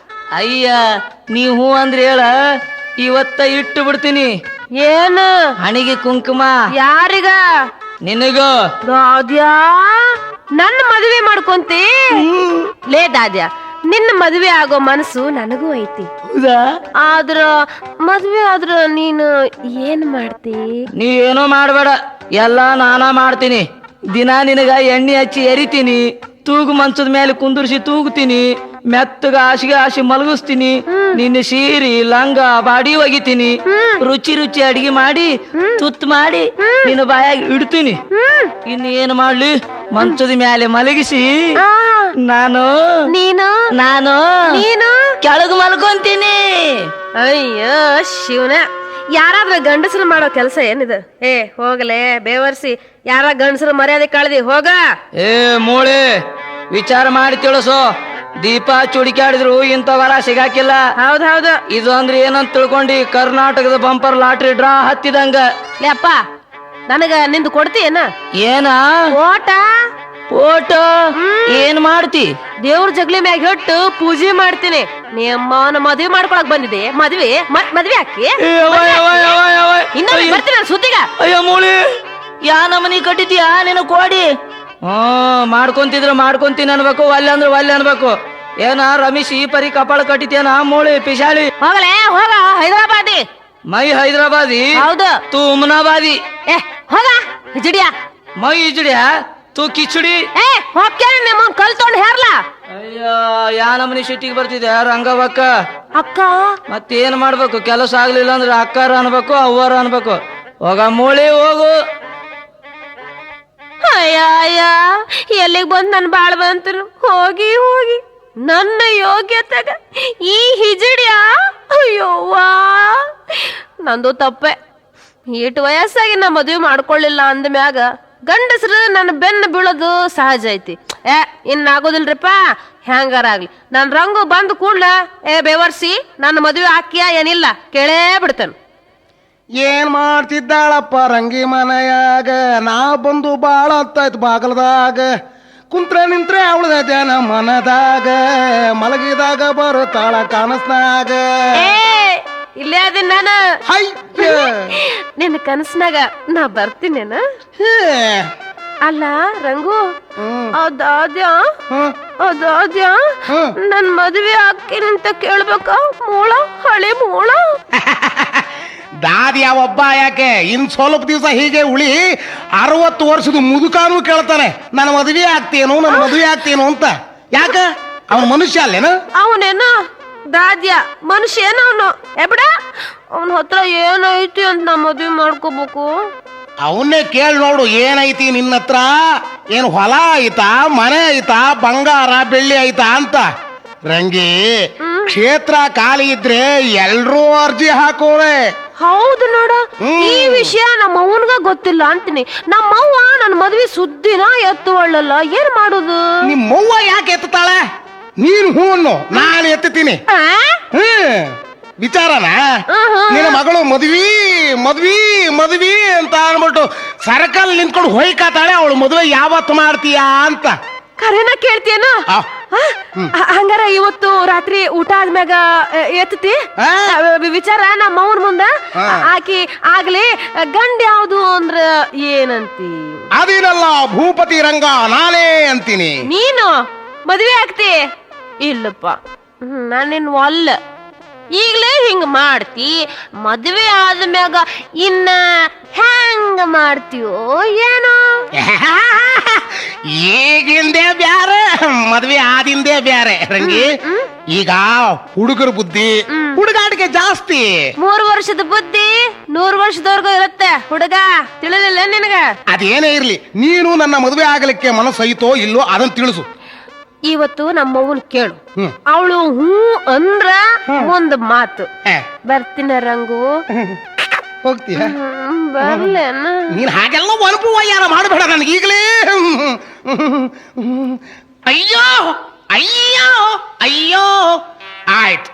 ಅಯ್ಯ, ನೀ ಹೂ ಅಂದ್ರೆ ಹೇಳ, ಇವತ್ತ ಇಟ್ಟು ಬಿಡ್ತೀನಿ. ಏನು? ಹಣಿಗೆ ಕುಂಕುಮ. ಯಾರಿಗ? ನಿನಗ. ದಾದ್ಯಾ, ನನ್ನ ಮದುವೆ ಮಾಡ್ಕೊಂತಿ? ಲೇ ದಾದ್ಯಾ, ನಿನ್ನ ಮದುವೆ ಆಗೋ ಮನಸ್ಸು ನನಗೂ ಐತಿ. ಹೌದಾ? ಆದ್ರ ಮದುವೆ ಆದ್ರ ನೀನು ಏನ್ ಮಾಡ್ತಿ? ನೀ ಏನೋ ಮಾಡ್ಬೇಡ, ಎಲ್ಲ ನಾನಾ ಮಾಡ್ತೀನಿ. ದಿನ ನಿನಗ ಎಣ್ಣೆ ಹಚ್ಚಿ ಎರಿತೀನಿ, ತೂಗು ಮಂಚದ ಮೇಲೆ ಕುಂದುರ್ಸಿ ತೂಗುತ್ತೀನಿ, ಮೆತ್ತಗ ಹಾಸಿಗೆ ಮಲಗಿಸ್ತೀನಿ, ನಿನ್ನ ಸೀರಿ ಲಂಗ ಬಾಡಿ ಒಗಿತೀನಿ, ರುಚಿ ರುಚಿ ಅಡಿಗೆ ಮಾಡಿ ತುತ್ತು ಮಾಡಿ ನಿನ್ನ ಬಾಯಾಗಿ ಇಡ್ತೀನಿ. ಇನ್ನು ಏನು ಮಾಡ್ಲಿ, ಮಂಚದ ಮೇಲೆ ಮಲಗಿಸಿ ನಾನು ನೀನು ನಾನು ನೀನು ಕೆಳಗೆ ಮಲ್ಕೊಂತೀನಿ. ಅಯ್ಯೋ ಶಿವನ, ಯಾರಾದ್ರೂ ಗಂಡಸರು ಮಾಡೋ ಕೆಲಸ ಏನಿದೆ? ಹೋಗಲೇ ಬೇವರ್ಸಿ, ಯಾರ ಗಂಡಸರು ಮರ್ಯಾದೆ ಕಳ್ದಿ ಹೋಗ. ಏ ಮೂಳೆ, ವಿಚಾರ ಮಾಡಿ ತಿಳಿಸು. ದೀಪ ಚುಡಿಕಾಡಿದ್ರು ಇಂಥ ವರ ಸಿಗಾಕಿಲ್ಲ. ಹೌದೌದು. ಇದು ಅಂದ್ರೆ ಏನಂತ ತಿಳ್ಕೊಂಡಿ, ಕರ್ನಾಟಕದ ಬಂಪರ್ ಲಾಟ್ರಿ ಡ್ರಾ ಹತ್ತಿದಂಗ. ಅಪ್ಪ, ನನಗ ನಿಂದು ಕೊಡ್ತೀಯನ? ಏನ ಓಟ ಓಟೋ ಏನ್ ಮಾಡ್ತಿ? ದೇವ್ರ ಜಗ್ಲಿ ಮ್ಯಾಗ ಇಟ್ಟು ಪೂಜೆ ಮಾಡ್ತೀನಿ. ನಿಮ್ಮವನ ಮದ್ವೆ ಮಾಡ್ಕೊಳಕ್ ಬಂದಿದೆ. ಮದ್ವೆ ಹಾಕಿ ಇನ್ನ ಬರ್ತೀನಿ ನಾನು ಸುದ್ದಿಗ. ಅಯ್ಯೋ ಮೂಳಿ, ಯಾ ನಮನಿ ಕಟ್ಟಿದ್ಯಾ ನಿನ್ನ ಕೋಡಿ? ಮಾಡ್ಕೊಂತೀನಿ ಅನ್ಬೇಕು, ಒಲ್ಲೆ ಅಂದ್ರೆ ಒಲ್ಲೆ ಅನ್ಬೇಕು. ಏನ ರಮೇಶ್ ಈ ಪರಿ ಕಪಾಳ ಕಟ್ಟಿದ್ಯಾನ ಮೂಳಿ ಪಿಶಾಳಿ? ಹೋಗಲೇ ಹೋಗ, ಹೈದರಾಬಾದಿ. ಮೈ ಹೈದರಾಬಾದಿ? ಹೌದು. ತೂ ಉಮ್ನಾಬಾದಿ. ಹೋಗ ಹಿಜಡಿಯ. ಮೈ ಹಿಜಡಿಯ, ತೂ ಕಿಚಡಿ. ಹೋಗ್ಯಾನ ನಿಮ್ಮ ಕಲ್ತೊಂಡ್ ಹೇರ್ಲ. ಅಯ್ಯೋ, ಯಾ ನಮನಿ ಸಿಟ್ಟಿಗೆ ಬರ್ತಿದ್ಯಾ ರಂಗವಕ್ಕ? ಅಕ್ಕ ಮತ್ತೇನ್ ಮಾಡ್ಬೇಕು? ಕೆಲಸ ಆಗ್ಲಿಲ್ಲ ಅಂದ್ರೆ ಅಕ್ಕಾರ ಅನ್ಬೇಕು, ಅವ್ವಾರ ಅನ್ಬೇಕು. ಹೋಗ ಮೂಳಿ ಹೋಗು. ಅಯ್ಯ ಎಲ್ಲಿಗ್ ಬಂದ್ ನನ್ ಬಾಳ್ ಬಂತನು. ಹೋಗಿ ಹೋಗಿ ನನ್ನ ಯೋಗ್ಯತೆಗ ಈ ಹಿಜಡಿಯ. ಅಯ್ಯೋವಾ, ನಂದು ತಪ್ಪೆ. ಈಟು ವಯಸ್ಸಾಗಿ ನಾ ಮದುವೆ ಮಾಡ್ಕೊಳ್ಳಿಲ್ಲ ಅಂದ ಮ್ಯಾಗ ಗಂಡಸ್ರು ನನ್ನ ಬೆನ್ನ ಬೀಳೋದು ಸಹಜ ಐತಿ. ಇನ್ನಾಗೋದಿಲ್ರಿಪ್ಪ, ಹೆಂಗಾರ ಆಗ್ಲಿ. ನನ್ ರಂಗು ಬಂದ್ ಕೂಡ್ಲ ಬೇವರ್ಸಿ ನನ್ನ ಮದುವೆ ಹಾಕಿಯ ಏನಿಲ್ಲ ಕೇಳೇ ಬಿಡ್ತಾನ. ಏನ್ ಮಾಡ್ತಿದ್ದಾಳಪ್ಪ ರಂಗಿ ಮನೆಯಾಗ? ನಾ ಬಂದು ಬಾಳ ಹೊತ್ತಾಯ್ತು ಬಾಗಲದಾಗ. ಕುಂತ್ರ ನಿಂತ್ರೆ ಅವಳದ ಜನ ಮನದಾಗ, ಮಲಗಿದಾಗ ಬರುತ್ತಾಳ ಕನಸ್ನಾಗ. ಇಲ್ಲೇ ಅದೀನಿ ನಾನು. ಅಯ್ಯ, ನಿನ್ನ ಕನಸ್ನಾಗ ನಾ ಬರ್ತೀನೇನ? ಅಲ್ಲ ರಂಗು, ಅದಾದ್ಯಾ ನನ್ ಮದ್ವೆ ಹಾಕಿನ ಅಂತ ಕೇಳ್ಬೇಕ? ಮೂಳ, ಹಳೆ ಮೂಳ. ದಾದಿ ಒಬ್ಬ ಯಾಕೆ, ಇನ್ ಸ್ವಲ್ಪ ದಿವಸ ಹೀಗೆ ಉಳಿ 60 ವರ್ಷದ ಮುದುಕಾನು ಕೇಳ್ತಾನೆ ನನ್ನ ಮದುವೆ ಆಗ್ತೇನು ಅಂತ. ಯಾಕ? ಅವನ ಮನುಷ್ಯ ಅಲ್ಲೇನು? ಅವನೇನ ದಾದ್ಯ ಮನುಷ್ಯ ಏನ ಅವನು? ಎಬಡ ಅವನ ಹತ್ರ ಏನೈತಿ ಅಂತ ನಾ ಮದ್ವೆ ಮಾಡ್ಕೋಬೇಕು. ಅವನ್ನೇ ಕೇಳಿ ನೋಡು, ಏನೈತಿ ನಿನ್ನ ಹತ್ರ? ಏನು ಹೊಲ ಐತಾ, ಮನೆ ಐತಾ, ಬಂಗಾರ ಬೆಳ್ಳಿ ಐತಾ ಅಂತ. ರಂಗಿ, ಕ್ಷೇತ್ರ ಖಾಲಿ ಇದ್ರೆ ಎಲ್ರೂ ಅರ್ಜಿ ಹಾಕೋರೆ. ಹೌದು ನೋಡ, ಈ ವಿಷಯ ನಮ್ಮ ಅವನ್ಗ ಗೊತ್ತಿಲ್ಲ ಅಂತೀನಿ. ನಮ್ಮವ್ವ ನನ್ನ ಮದ್ವೆ ಸುದ್ದಿನ ಎತ್ತುವಳ್ಳಲ್ಲ, ಏನ್ ಮಾಡುದು? ನಿಮ್ಮವ್ವ ಯಾಕೆ ಎತ್ತಾಳೆ? ನೀನು ಹೂವನ್ನು ನಾನು ಎತ್ತುತ್ತೀನಿ. ವಿಚಾರನ ನಿನ್ನ ಮಗಳು ಮದ್ವಿ ಅಂತ ಅನ್ಬಿಟ್ಟು ಸರ್ಕಲ್ ನಿಂತ್ಕೊಂಡು ಹೊಯ್ಕಾತಾಳೆ. ಅವಳು ಮದುವೆ ಯಾವತ್ತು ಮಾಡ್ತೀಯಾ ಅಂತ. ಕರೆನ ಕೇಳ್ತೀಯನ? ಹಂಗಾರ ಇವತ್ತು ರಾತ್ರಿ ಊಟ ಆದ್ಮ್ಯಾಗ ಎತ್ತತಿ ವಿಚಾರ ನಮ್ಮ ಅವನ್ ಮುಂದ. ಆಕಿ ಆಗ್ಲಿ ಗಂಡ ಯಾವ್ದು ಅಂದ್ರ ಏನಂತಿ? ಅದೇನಲ್ಲ ಭೂಪತಿ ರಂಗ ನಾನೇ ಅಂತೀನಿ. ನೀನು ಮದ್ವೆ ಆಗ್ತಿ? ಇಲ್ಲಪ್ಪ, ನಾನಿನ್ ಒಲ್ಲ. ಈಗ್ಲೇ ಹಿಂಗ ಮಾಡ್ತಿ, ಮದ್ವೆ ಆದ್ಮ್ಯಾಗ ಇನ್ನ ಹೆಂಗ ಮಾಡ್ತೀಯೋ ಏನೋ? ಈಗಿಂದೇ ಬ್ಯಾರೆ, ಮದ್ವೆ ಆದಿಂದೇ ಬ್ಯಾರೆ ರಂಗಿ. ಈಗ ಹುಡುಗರ ಬುದ್ಧಿ, ಹುಡುಗಾಟಿಕೆ ಜಾಸ್ತಿ. 3 ವರ್ಷದ ಬುದ್ಧಿ 100 ವರ್ಷದವರೆಗೂ ಇರುತ್ತೆ ಹುಡುಗ, ತಿಳಿಲಿಲ್ಲ ನಿನಗ? ಅದೇನೇ ಇರ್ಲಿ, ನೀನು ನನ್ನ ಮದುವೆ ಆಗಲಿಕ್ಕೆ ಮನಸ್ಸು ಐತೋ ಇಲ್ಲೋ ಅದನ್ನ ತಿಳಿಸು. ಇವತ್ತು ನಮ್ಮವ್ವನ್ ಕೇಳು. ಅವಳು ಹೂ ಅಂದ್ರ ಒಂದ್ ಮಾತು. ಬರ್ತೀನ ರಂಗು. ಹೋಗ್ತೀಯ? ಬರ್ಲೇನ? ನೀನ್ ಹಾಗೆಲ್ಲ ಒಲಪು ಯಾರ ಮಾಡಬೇಡ ನನಗೆ ಈಗಲೇ. ಅಯ್ಯೋ ಅಯ್ಯೋ ಅಯ್ಯೋ, ಆಯ್ತು,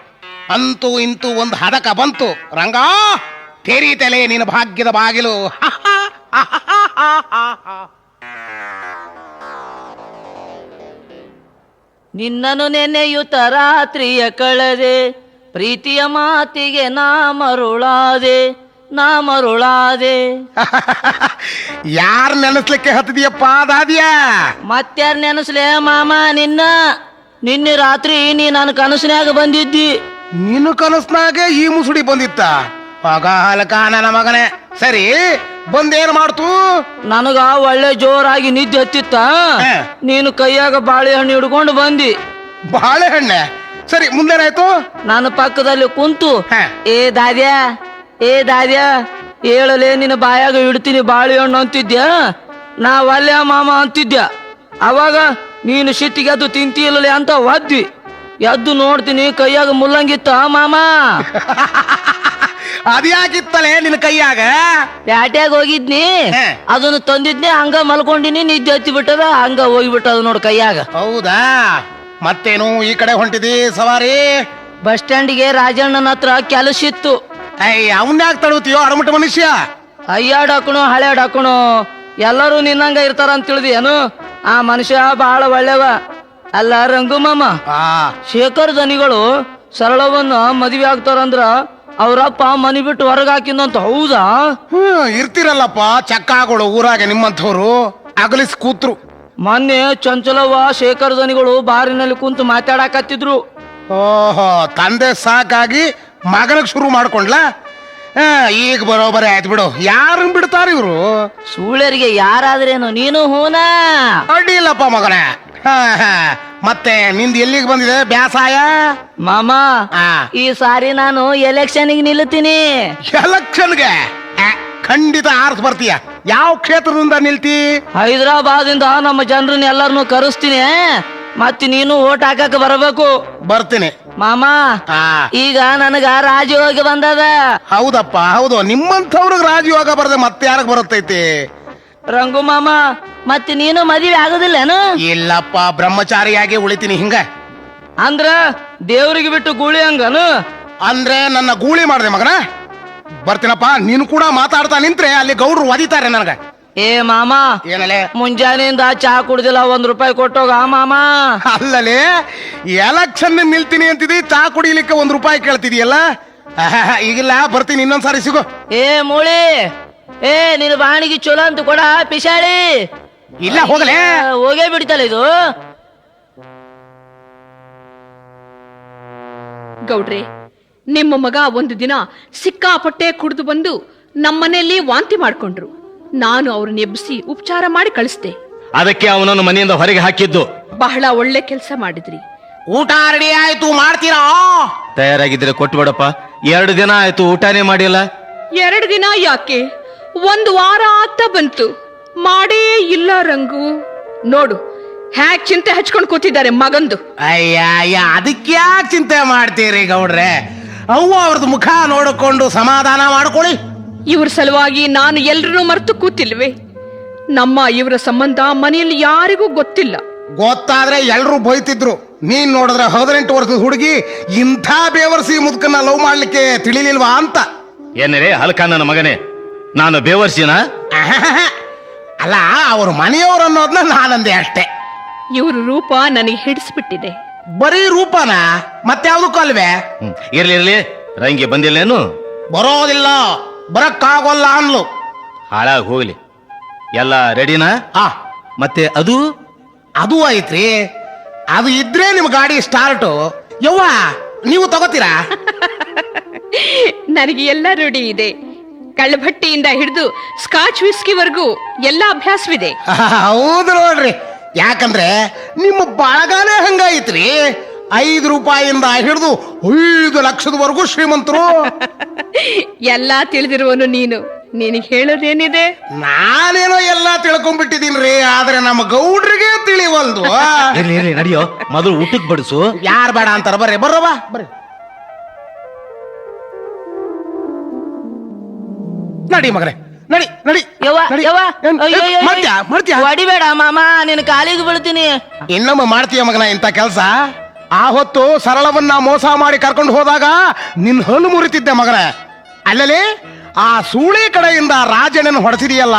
ಅಂತೂ ಇಂತೂ ಒಂದು ಹದಕ ಬಂತು. ರಂಗ, ತೆರೀತಲೇ ನಿನ್ನ ಭಾಗ್ಯದ ಬಾಗಿಲು. ನಿನ್ನನು ನೆನೆಯುತ್ತ ರಾತ್ರಿಯ ಕಳೆದೆ, ಪ್ರೀತಿಯ ಮಾತಿಗೆ ನಾ ಮರುಳಾದೆ. ಯಾರ್ ನೆನೆಸ್ಲಿಕ್ಕೆ ಹತ್ತಿದೀಯಪ್ಪ ದಾದಿಯ? ಮತ್ಯಾರ್ ನೆನಸ್ಲೆ ಮಾಮ? ನಿನ್ನೆ ರಾತ್ರಿ ನೀ ನನ್ನ ಕನಸಿನಾಗ ಬಂದಿದ್ದಿ. ನೀನು ಕನಸ್ನಾಗೆ ಈ ಮುಸುಡಿ ಬಂದಿತ್ತ? ಮಗ ಹಲಕ ನನ್ನ ಮಗನೇ. ಸರಿ, ಬಂದೇನ್ ಮಾಡ್ತು? ನನಗ ಒಳ್ಳೆ ಜೋರಾಗಿ ನಿದ್ದೆ ಹತ್ತಿತ್ತ, ಹಾ. ನೀನು ಕೈಯಾಗ ಬಾಳೆಹಣ್ಣು ಹಿಡ್ಕೊಂಡು ಬಂದಿ. ಬಾಳೆಹಣ್ಣೆ? ಸರಿ, ಮುಂದೇನಾಯ್ತು? ನನ್ನ ಪಕ್ಕದಲ್ಲಿ ಕುಂತು ಹಾ. ಏ ದಾದ್ಯಾ ಹೇಳಲೇ ನಿನ್ನ ಬಾಯಾಗ ಇಡ್ತೀನಿ ಬಾಳೆಹಣ್ಣು ಅಂತಿದ್ಯಾ. ನಾ ಒಲ್ಲೆ ಮಾಮ ಅಂತಿದ್ಯ. ಅವಾಗ ನೀನು ಸಿಟ್ಟಿಗೆ ಅದು ತಿಂತಿಲ್ಲಲೆ ಅಂತ ಒದ್ದಿ. ಎದ್ದು ನೋಡ್ತೀನಿ ಕೈಯಾಗ ಮುಲ್ಲಂಗಿತ್ತ ಮಾಮ. ಅದ್ಯಾಕಿತ್ತಲೇ ನಿನ್ನ ಕೈಯಾಗ? ಪ್ಯಾಟ್ಯಾಗ ಹೋಗಿದ್ನಿ, ಹಾ. ಅದನ್ನು ತಂದಿದ್ನಿ, ಹಂಗ ಮಲ್ಕೊಂಡಿನಿ, ನಿದ್ದೆ ಹತ್ತಿ ಬಿಟ್ಟದ, ಹಂಗ ಹೋಗಿಬಿಟ್ಟದ ನೋಡ್ ಕೈಯಾಗ. ಹೌದಾ? ಮತ್ತೇನು ಈ ಕಡೆ ಹೊಂಟಿದಿ ಸವಾರಿ? ಬಸ್ ಸ್ಟ್ಯಾಂಡಿಗೆ ರಾಜಣ್ಣನ ಹತ್ರ ಕೆಲಸ ಇತ್ತು. ಅವನ್ಯಾಕ್ ತಡುತ್ತೀಯೋ ಅಡಮಟ ಮನುಷ್ಯ? ಅಯ್ಯಾಡಾಕಣು ಹಳೆಯಾಡಾಕಣು ಎಲ್ಲರೂ ನಿನ್ನಂಗ ಇರ್ತಾರ ಅಂತ ತಿಳಿದಿ ಏನು? ಆ ಮನುಷ್ಯ ಬಹಳ ಒಳ್ಳೆವ. ಅಲ್ಲ ರಂಗು ಮಾಮ, ಆ ಶೇಖರ್ ದನಿಗಳು ಸರಳವನ್ನ ಮದುವೆ ಆಗ್ತಾರಂದ್ರ ಅವ್ರಪ್ಪ ಮನಿ ಬಿಟ್ಟು ಹೊರಗೆ ಹಾಕಿಂದಂತ. ಹೌದಾ? ಇರ್ತಿರಲ್ಲಪ್ಪ ಚಕ್ಕಾಗಳು ಊರಾಗೆ ನಿಮ್ಮಂಥವ್ರು ಅಗಲಿಸ್ ಕೂತ್ರು. ಮೊನ್ನೆ ಚಂಚಲವ್ವ ಶೇಖರ್ ದನಿಗಳು ಬಾರಿನಲ್ಲಿ ಕುಂತು ಮಾತಾಡಕತ್ತಿದ್ರು. ಓಹೋ, ತಂದೆ ಸಾಕಾಗಿ ಮಗನಿಗೆ ಶುರು ಮಾಡ್ಕೊಂಡ್ಲಾ? ಈಗ ಬರೋಬರಿ ಆಯ್ತು ಬಿಡು. ಯಾರನ್ನ ಬಿಡ್ತಾರ ಇವ್ರು? ಸೂಳ್ಯರಿಗೆ ಯಾರಾದ್ರೇನು, ನೀನು ಹೂನಾ? ಅಡ್ಡಿ ಇಲ್ಲಪ್ಪ ಮಗನೇ. ಮತ್ತೆ ನಿಂದ ಎಲ್ಲಿಗೆ ಬಂದಿದೆ ಬ್ಯಾಸಾಯ? ಮಾಮ, ಈ ಸಾರಿ ನಾನು ಎಲೆಕ್ಷನ್ಗೆ ನಿಲ್ಲುತ್ತೀನಿ. ಎಲೆಕ್ಷನ್ಗೆ ಖಂಡಿತ ಆರ್ಸ್ ಬರ್ತೀಯ. ಯಾವ ಕ್ಷೇತ್ರದಿಂದ ನಿಲ್ತಿ? ಹೈದರಾಬಾದಿಂದ ನಮ್ಮ ಜನರನ್ನ ಎಲ್ಲರನ್ನು ಕರೆಸ್ತೀನಿ. ಮತ್ತೆ ನೀನು ಓಟ್ ಹಾಕಕ್ ಬರಬೇಕು. ಬರ್ತೀನಿ ಮಾಮ. ಆ ಈಗ ನನಗ ರಾಜಯೋಗ ಬಂದದ. ಹೌದಪ್ಪ, ಹೌದು. ನಿಮ್ಮಂಥವ್ರಿಗೆ ರಾಜಯೋಗ ಬರದೆ ಮತ್ತೆ ಯಾರಿಗೆ ಬರುತ್ತೈತಿ? ರಂಗು ಮಾಮ, ಮತ್ತೆ ನೀನು ಮದುವೆ ಆಗೋದಿಲ್ಲೇನು? ಇಲ್ಲಪ್ಪ, ಬ್ರಹ್ಮಚಾರಿಯಾಗಿ ಉಳಿತೀನಿ. ಹಿಂಗ ಅಂದ್ರ ದೇವ್ರಿಗೆ ಬಿಟ್ಟು ಗೂಳಿ ಹಂಗನು? ಅಂದ್ರೆ ನನ್ನ ಗೂಳಿ ಮಾಡಿದೆ ಮಗನ. ಬರ್ತೀನಪ್ಪ. ನೀನು ಕೂಡ ಮಾತಾಡ್ತಾ ನಿಂತ್ರೆ ಅಲ್ಲಿ ಗೌಡ್ರು ಒದಿತಾರೆ ನನಗ. ಏ ಮಾಮ, ಏನಲ್ಲೇ? ಮುಂಜಾನೆಯಿಂದ ಚಾ ಕುಡ್ದಿಲ್ಲ, ₹1 ಕೊಟ್ಟೋಗ ಮಾಮ. ಅಲ್ಲಲೇ, ಎಲೆಕ್ಷನ್ ನಿಲ್ತೀನಿ ಅಂತಿದಿ, ಚಾ ಕುಡಿಲಿಕ್ಕೆ ₹1 ಕೇಳ್ತಿದೀಯಲ್ಲ. ಈಗಿಲ್ಲ, ಬರ್ತೀನಿ. ಇನ್ನೊಂದ್ಸಾರಿ ಸಿಗು. ಏ ಮೂಳಿ, ಏ ನಿನ್ನ ಬಾಣಿಗೆ ಚಲೋ ಅಂತ ಕೊಡ ಪಿಶಾಳಿ. ಇಲ್ಲ, ಹೋಗಲೇ. ಹೋಗೇ ಬಿಡ್ತಲ್ಲ ಇದು. ಗೌಡ್ರೆ, ನಿಮ್ಮ ಮಗ ಒಂದು ದಿನ ಸಿಕ್ಕಾಪಟ್ಟೆ ಕುಡಿದು ಬಂದು ನಮ್ಮನೆಯಲ್ಲಿ ವಾಂತಿ ಮಾಡ್ಕೊಂಡ್ರು. ನಾನು ಅವ್ರನ್ನ ಎಬ್ಬಿಸಿ ಉಪಚಾರ ಮಾಡಿ ಕಳಿಸ್ದೆ. ಅದಕ್ಕೆ ಅವನನ್ನು ಮನೆಯಿಂದ ಹೊರಗೆ ಹಾಕಿದ್ದು. ಬಹಳ ಒಳ್ಳೆ ಕೆಲಸ ಮಾಡಿದ್ರಿ. ಊಟ ರೆಡಿ ಆಯ್ತು, ಮಾಡ್ತೀರಾ? ತಯಾರಾಗಿದ್ರೆ ಕೊಟ್ಬಿಡಪ್ಪ. 2 ದಿನ ಆಯ್ತು ಊಟನೇ ಮಾಡಿಲ್ಲ. 2 ದಿನ ಯಾಕೆ, 1 ವಾರ ಆಗ್ತಾ ಬಂತು, ಮಾಡೇ ಇಲ್ಲ ರಂಗು. ನೋಡು ಹ್ಯಾಕ್ ಚಿಂತೆ ಹಚ್ಕೊಂಡು ಕೂತಿದ್ದಾರೆ ಮಗಂದು. ಅಯ್ಯ, ಅದಕ್ಕೆ ಯಾಕೆ ಚಿಂತೆ ಮಾಡ್ತೀರಿ ಗೌಡ್ರೆ? ಅವ್ವ ಅವ್ರದ್ದು ಮುಖ ನೋಡಿಕೊಂಡು ಸಮಾಧಾನ ಮಾಡ್ಕೊಳ್ಳಿ. ಇವ್ರ ಸಲುವಾಗಿ ನಾನು ಎಲ್ರನ್ನೂ ಮರೆತು ಕೂತಿಲ್ವೇ? ನಮ್ಮ ಇವರ ಸಂಬಂಧ ಮನೆಯಲ್ಲಿ ಯಾರಿಗೂ ಗೊತ್ತಿಲ್ಲ. ಗೊತ್ತಾದ್ರೆ ಎಲ್ರು ಬೈತಿದ್ರು. ನೀನ್ ನೋಡಿದ್ರೆ 18 ವರ್ಷದ ಹುಡುಗಿ ಇಂಥ ಬೇವರ್ಸಿ ಮುದುಕನ್ನ ಲವ್ ಮಾಡ್ಲಿಕ್ಕೆ ತಿಳಿಲಿಲ್ವಾ ಅಂತ. ಏನೇ ಹಲ್ಕ ನನ್ನ ಮಗನೇ, ನಾನು ಬೇವರ್ಸಿನ? ಅಲ್ಲ, ಅವ್ರ ಮನೆಯವ್ರು ಅನ್ನೋದನ್ನ ನಾನಂದೆ ಅಷ್ಟೇ. ಇವ್ರ ರೂಪ ನನಗೆ ಹಿಡಿಸ್ಬಿಟ್ಟಿದೆ. ಬರೀ ರೂಪನ? ಮತ್ಯಾವ್ದಕ್ಕೂ ಅಲ್ವೇ? ಇರ್ಲಿ, ರಂಗಿ ಬಂದಿಲ್ಲೇನು? ಬರೋದಿಲ್ಲ, ಬರಕ್ಕಾಗೋಲ್ಲ ಅನ್ಲು. ಹಾಳಾಗಿ ಹೋಗ್ಲಿ. ಎಲ್ಲ ರೆಡಿನಾ? ಮತ್ತೆ ಅದು ಐತ್ರಿ. ಅದು ಇದ್ರೆ ನಿಮ್ ಗಾಡಿ ಸ್ಟಾರ್ಟು. ಯವ್ವ, ನೀವು ತಗೋತೀರಾ? ನನಗೆ ಎಲ್ಲ ರೂಢಿ ಇದೆ. ಕಳ್ಳಭಟ್ಟಿಯಿಂದ ಹಿಡಿದು ಸ್ಕಾಚ್ ವಿಸ್ಕಿವರೆಗೂ ಎಲ್ಲ ಅಭ್ಯಾಸವಿದೆ. ಹೌದು ನೋಡ್ರಿ. ಯಾಕಂದ್ರೆ ನಿಮ್ಮ ಬಳಗಾನೇ ಹಂಗಾಯ್ತ್ರಿ. ₹5 ಹಿಡಿದು 5 ಲಕ್ಷದವರೆಗೂ ಶ್ರೀಮಂತರು. ಎಲ್ಲ ತಿಳಿದಿರುವನು ನೀನು. ನಿನಗೆ ಹೇಳೋದೇನಿದೆ? ನಾನೇನೋ ಎಲ್ಲ ತಿಳ್ಕೊಂಡ್ಬಿಟ್ಟಿದೀನ್ರಿ, ಆದ್ರೆ ನಮ್ಮ ಗೌಡ್ರಿಗೆ ತಿಳಿವಲ್ದು. ಇರ್ಲಿ ನಡಿಯೋ, ಮೊದಲು ಊಟಕ್ಕೆ ಬಡಿಸು. ಯಾರು ಬೇಡ ಅಂತಾರ? ಬರ್ರಿ ಬರ್ರವಾ, ಬರ್ರಿ. ನಡಿ ಮಗನೇ, ನಡಿ ನಡಿ. ಯವ್ವ, ನಡಿ. ಯವ್ವ, ಏನ್- ಅಯ್ಯೋ, ಅಯ್ಯೋ, ಮಾಡ್ತ್ಯಾ? ಹೊಡಿಬೇಡ ಮಾಮ, ನಿನ್ನ ಕಾಲಿಗೆ ಬೀಳ್ತೀನಿ. ಇನ್ನೊಮ್ಮೆ ಮಾಡ್ತೀಯ ಮಗನ ಇಂಥ ಕೆಲಸ? ಆ ಹೊತ್ತು ಸರಳವನ್ನ ಮೋಸ ಮಾಡಿ ಕರ್ಕೊಂಡು ಹೋದಾಗ ನಿನ್ ಹಲ್ಲು ಮುರಿತಿದ್ದೆ ಮಗನ. ಅಲ್ಲಲ್ಲಿ ಆ ಸೂಳಿ ಕಡೆಯಿಂದ ರಾಜಣ್ಣನ ಹೊಡೆಸಿದೆಯಲ್ಲ,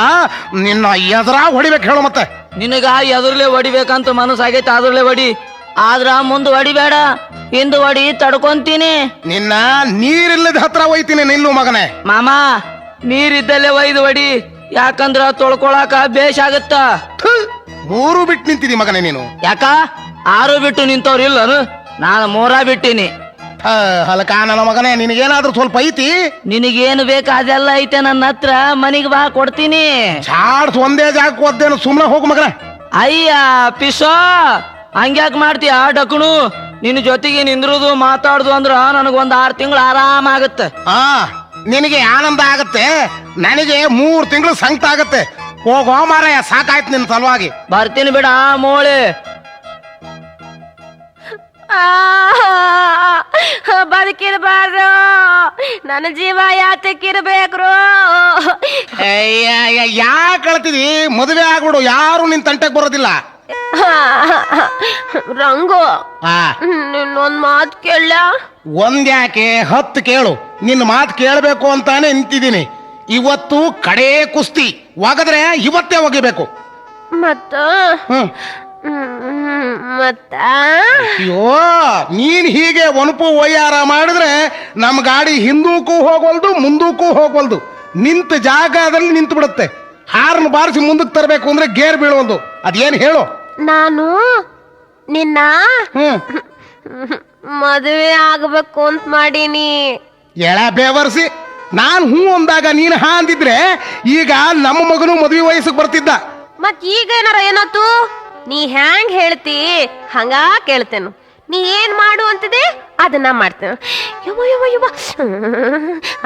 ನಿನ್ನ ಎದುರಾಗ ಹೊಡಿಬೇಕು. ಹೇಳು ಮತ್ತೆ. ನಿನಗ ಎದುರ್ಲೆ ಹೊಡಿಬೇಕಂತ ಮನಸ್ಸಾಗೈತೆ, ಅದ್ರಲ್ಲೇ ಹೊಡಿ. ಆದ್ರ ಮುಂದೆ ಹೊಡಿಬೇಡ, ಹಿಂದೆ ಹೊಡಿ, ತಡ್ಕೊಂತೀನಿ. ನಿನ್ನ ನೀರಿಲ್ಲದ ಹತ್ರ ಒಯ್ತೀನಿ ನಿಲ್ಲು ಮಗನೇ. ಮಾಮ, ನೀರಿದ್ದಲ್ಲೇ ಒಯ್ದು ಹೊಡಿ, ಯಾಕಂದ್ರ ತೊಳ್ಕೊಳಕ ಬೇಷ್ ಆಗತ್ತ. ಥು, 3 ಬಿಟ್ಟು ನಿಂತಿದಿ ಮಗನೇ ನೀನು. ಯಾಕ 6 ಬಿಟ್ಟು ನಿಂತವ್ರಿಲ್ಲ? ನಾನು 3 ಬಿಟ್ಟಿನಿ. ಹಲಕ ನನ್ನ ಮಗನೇ, ನಿನಗೇನಾದ್ರೂ ಸ್ವಲ್ಪ ಐತಿ? ನಿನಗೇನು ಬೇಕು ಅದೆಲ್ಲ ಐತೆ ನನ್ನ ಹತ್ರ, ಮನಿಗೆ ಬಾ ಕೊಡ್ತೀನಿ. ಚಾಡ್ಸ್ ಒಂದೇ ಜಾಗಕ್ಕೆ ಒದ್ದೇನು, ಸುಮ್ಮನೆ ಹೋಗು ಮಗನೇ. ಅಯ್ಯ ಪಿಸೋ, ಹಂಗ್ಯಾಕ್ ಮಾಡ್ತೀಯ ಡಕಣು? ನಿನ್ನ ಜೊತೆಗೆ ನಿಂದ್ರುದು ಮಾತಾಡುದು ಅಂದ್ರ ನನಗೊಂದ್ 6 ತಿಂಗಳು ಆರಾಮಾಗತ್ತೆ. ಹಾ, ನಿನಗೆ ಆನಂದ ಆಗತ್ತೆ, ನನಗೆ 3 ತಿಂಗಳು ಸಂಕಟ ಆಗತ್ತೆ. ಹೋಗೋ ಮಾರಾಯ, ಸಾಕಾಯ್ತು ನಿನ್ನ ಸಲುವಾಗಿ. ಬರ್ತೀನಿ ಬಿಡ ಮೋಳೆ. ಬದುಕಿರ್ಬಾರ್ದು, ನನ್ನ ಜೀವ ಯಾತಕ್ಕಿರ್ಬೇಕ್ರು? ಯಾಕೆ ಕಳ್ತಿದಿ? ಮದುವೆ ಆಗ್ಬಿಡು, ಯಾರು ನಿನ್ ತಂಟೆಗೆ ಬರೋದಿಲ್ಲ. ರಂಗು, ಹಾ, ನಿನ್ನೊಂದ್ ಮಾತು ಕೇಳ? ಒಂದ್ಯಾಕೆ 10 ಕೇಳು. ನಿನ್ನ ಮಾತು ಕೇಳಬೇಕು ಅಂತಾನೆ ನಿಂತಿದ್ದೀನಿ. ಇವತ್ತು ಕಡೇ ಕುಸ್ತಿ, ಒಗದ್ರೆ ಇವತ್ತೇ ಒಗಿಬೇಕು. ಮತ್ತ ಹ್ಮ್ ಮತ್ತ ಅಯ್ಯೋ, ನೀನ್ ಹೀಗೆ ಒನಪು ಒಯ್ಯಾರ ಮಾಡಿದ್ರೆ ನಮ್ಮ ಗಾಡಿ ಹಿಂದೂಕ್ಕೂ ಹೋಗೋಲ್ದು ಮುಂದಕ್ಕೂ ಹೋಗೋಲ್ದು, ನಿಂತ ಜಾಗದಲ್ಲಿ ನಿಂತು ಬಿಡುತ್ತೆ. ಹಾರ್ನ್ ಬಾರಿಸಿ ಮುಂದಕ್ಕೆ ತರಬೇಕು ಅಂದ್ರೆ ಗೇರ್ ಬೀಳೋದು. ಅದೇನು ಹೇಳು? ನಾನು ನಿನ್ನ ಹ್ಮ್ ಮದುವೆ ಆಗ್ಬೇಕು ಅಂತ ಮಾಡೀನಿ. ಎಳ ಬೇವರ್ಸಿ, ನಾನು ಹೂ ಅಂದಾಗ ನೀನು ಹಾ ಅಂದಿದ್ರೆ ಈಗ ನಮ್ಮ ಮಗನು ಮದುವೆ ವಯಸ್ಸಿಗೆ ಬರ್ತಿದ್ದ. ಮತ್ ಈಗ ಏನಾರ ಏನಾತು? ನೀ ಹ್ಯಾಂಗ್ ಹೇಳ್ತಿ ಹಂಗ ಕೇಳ್ತೇನು. ನೀ ಏನ್ ಮಾಡು ಅಂತಿದೆ ಅದನ್ನ ಮಾಡ್ತೇನೆ. ಯವ್ವ ಯವ್ವ ಯವ್ವ,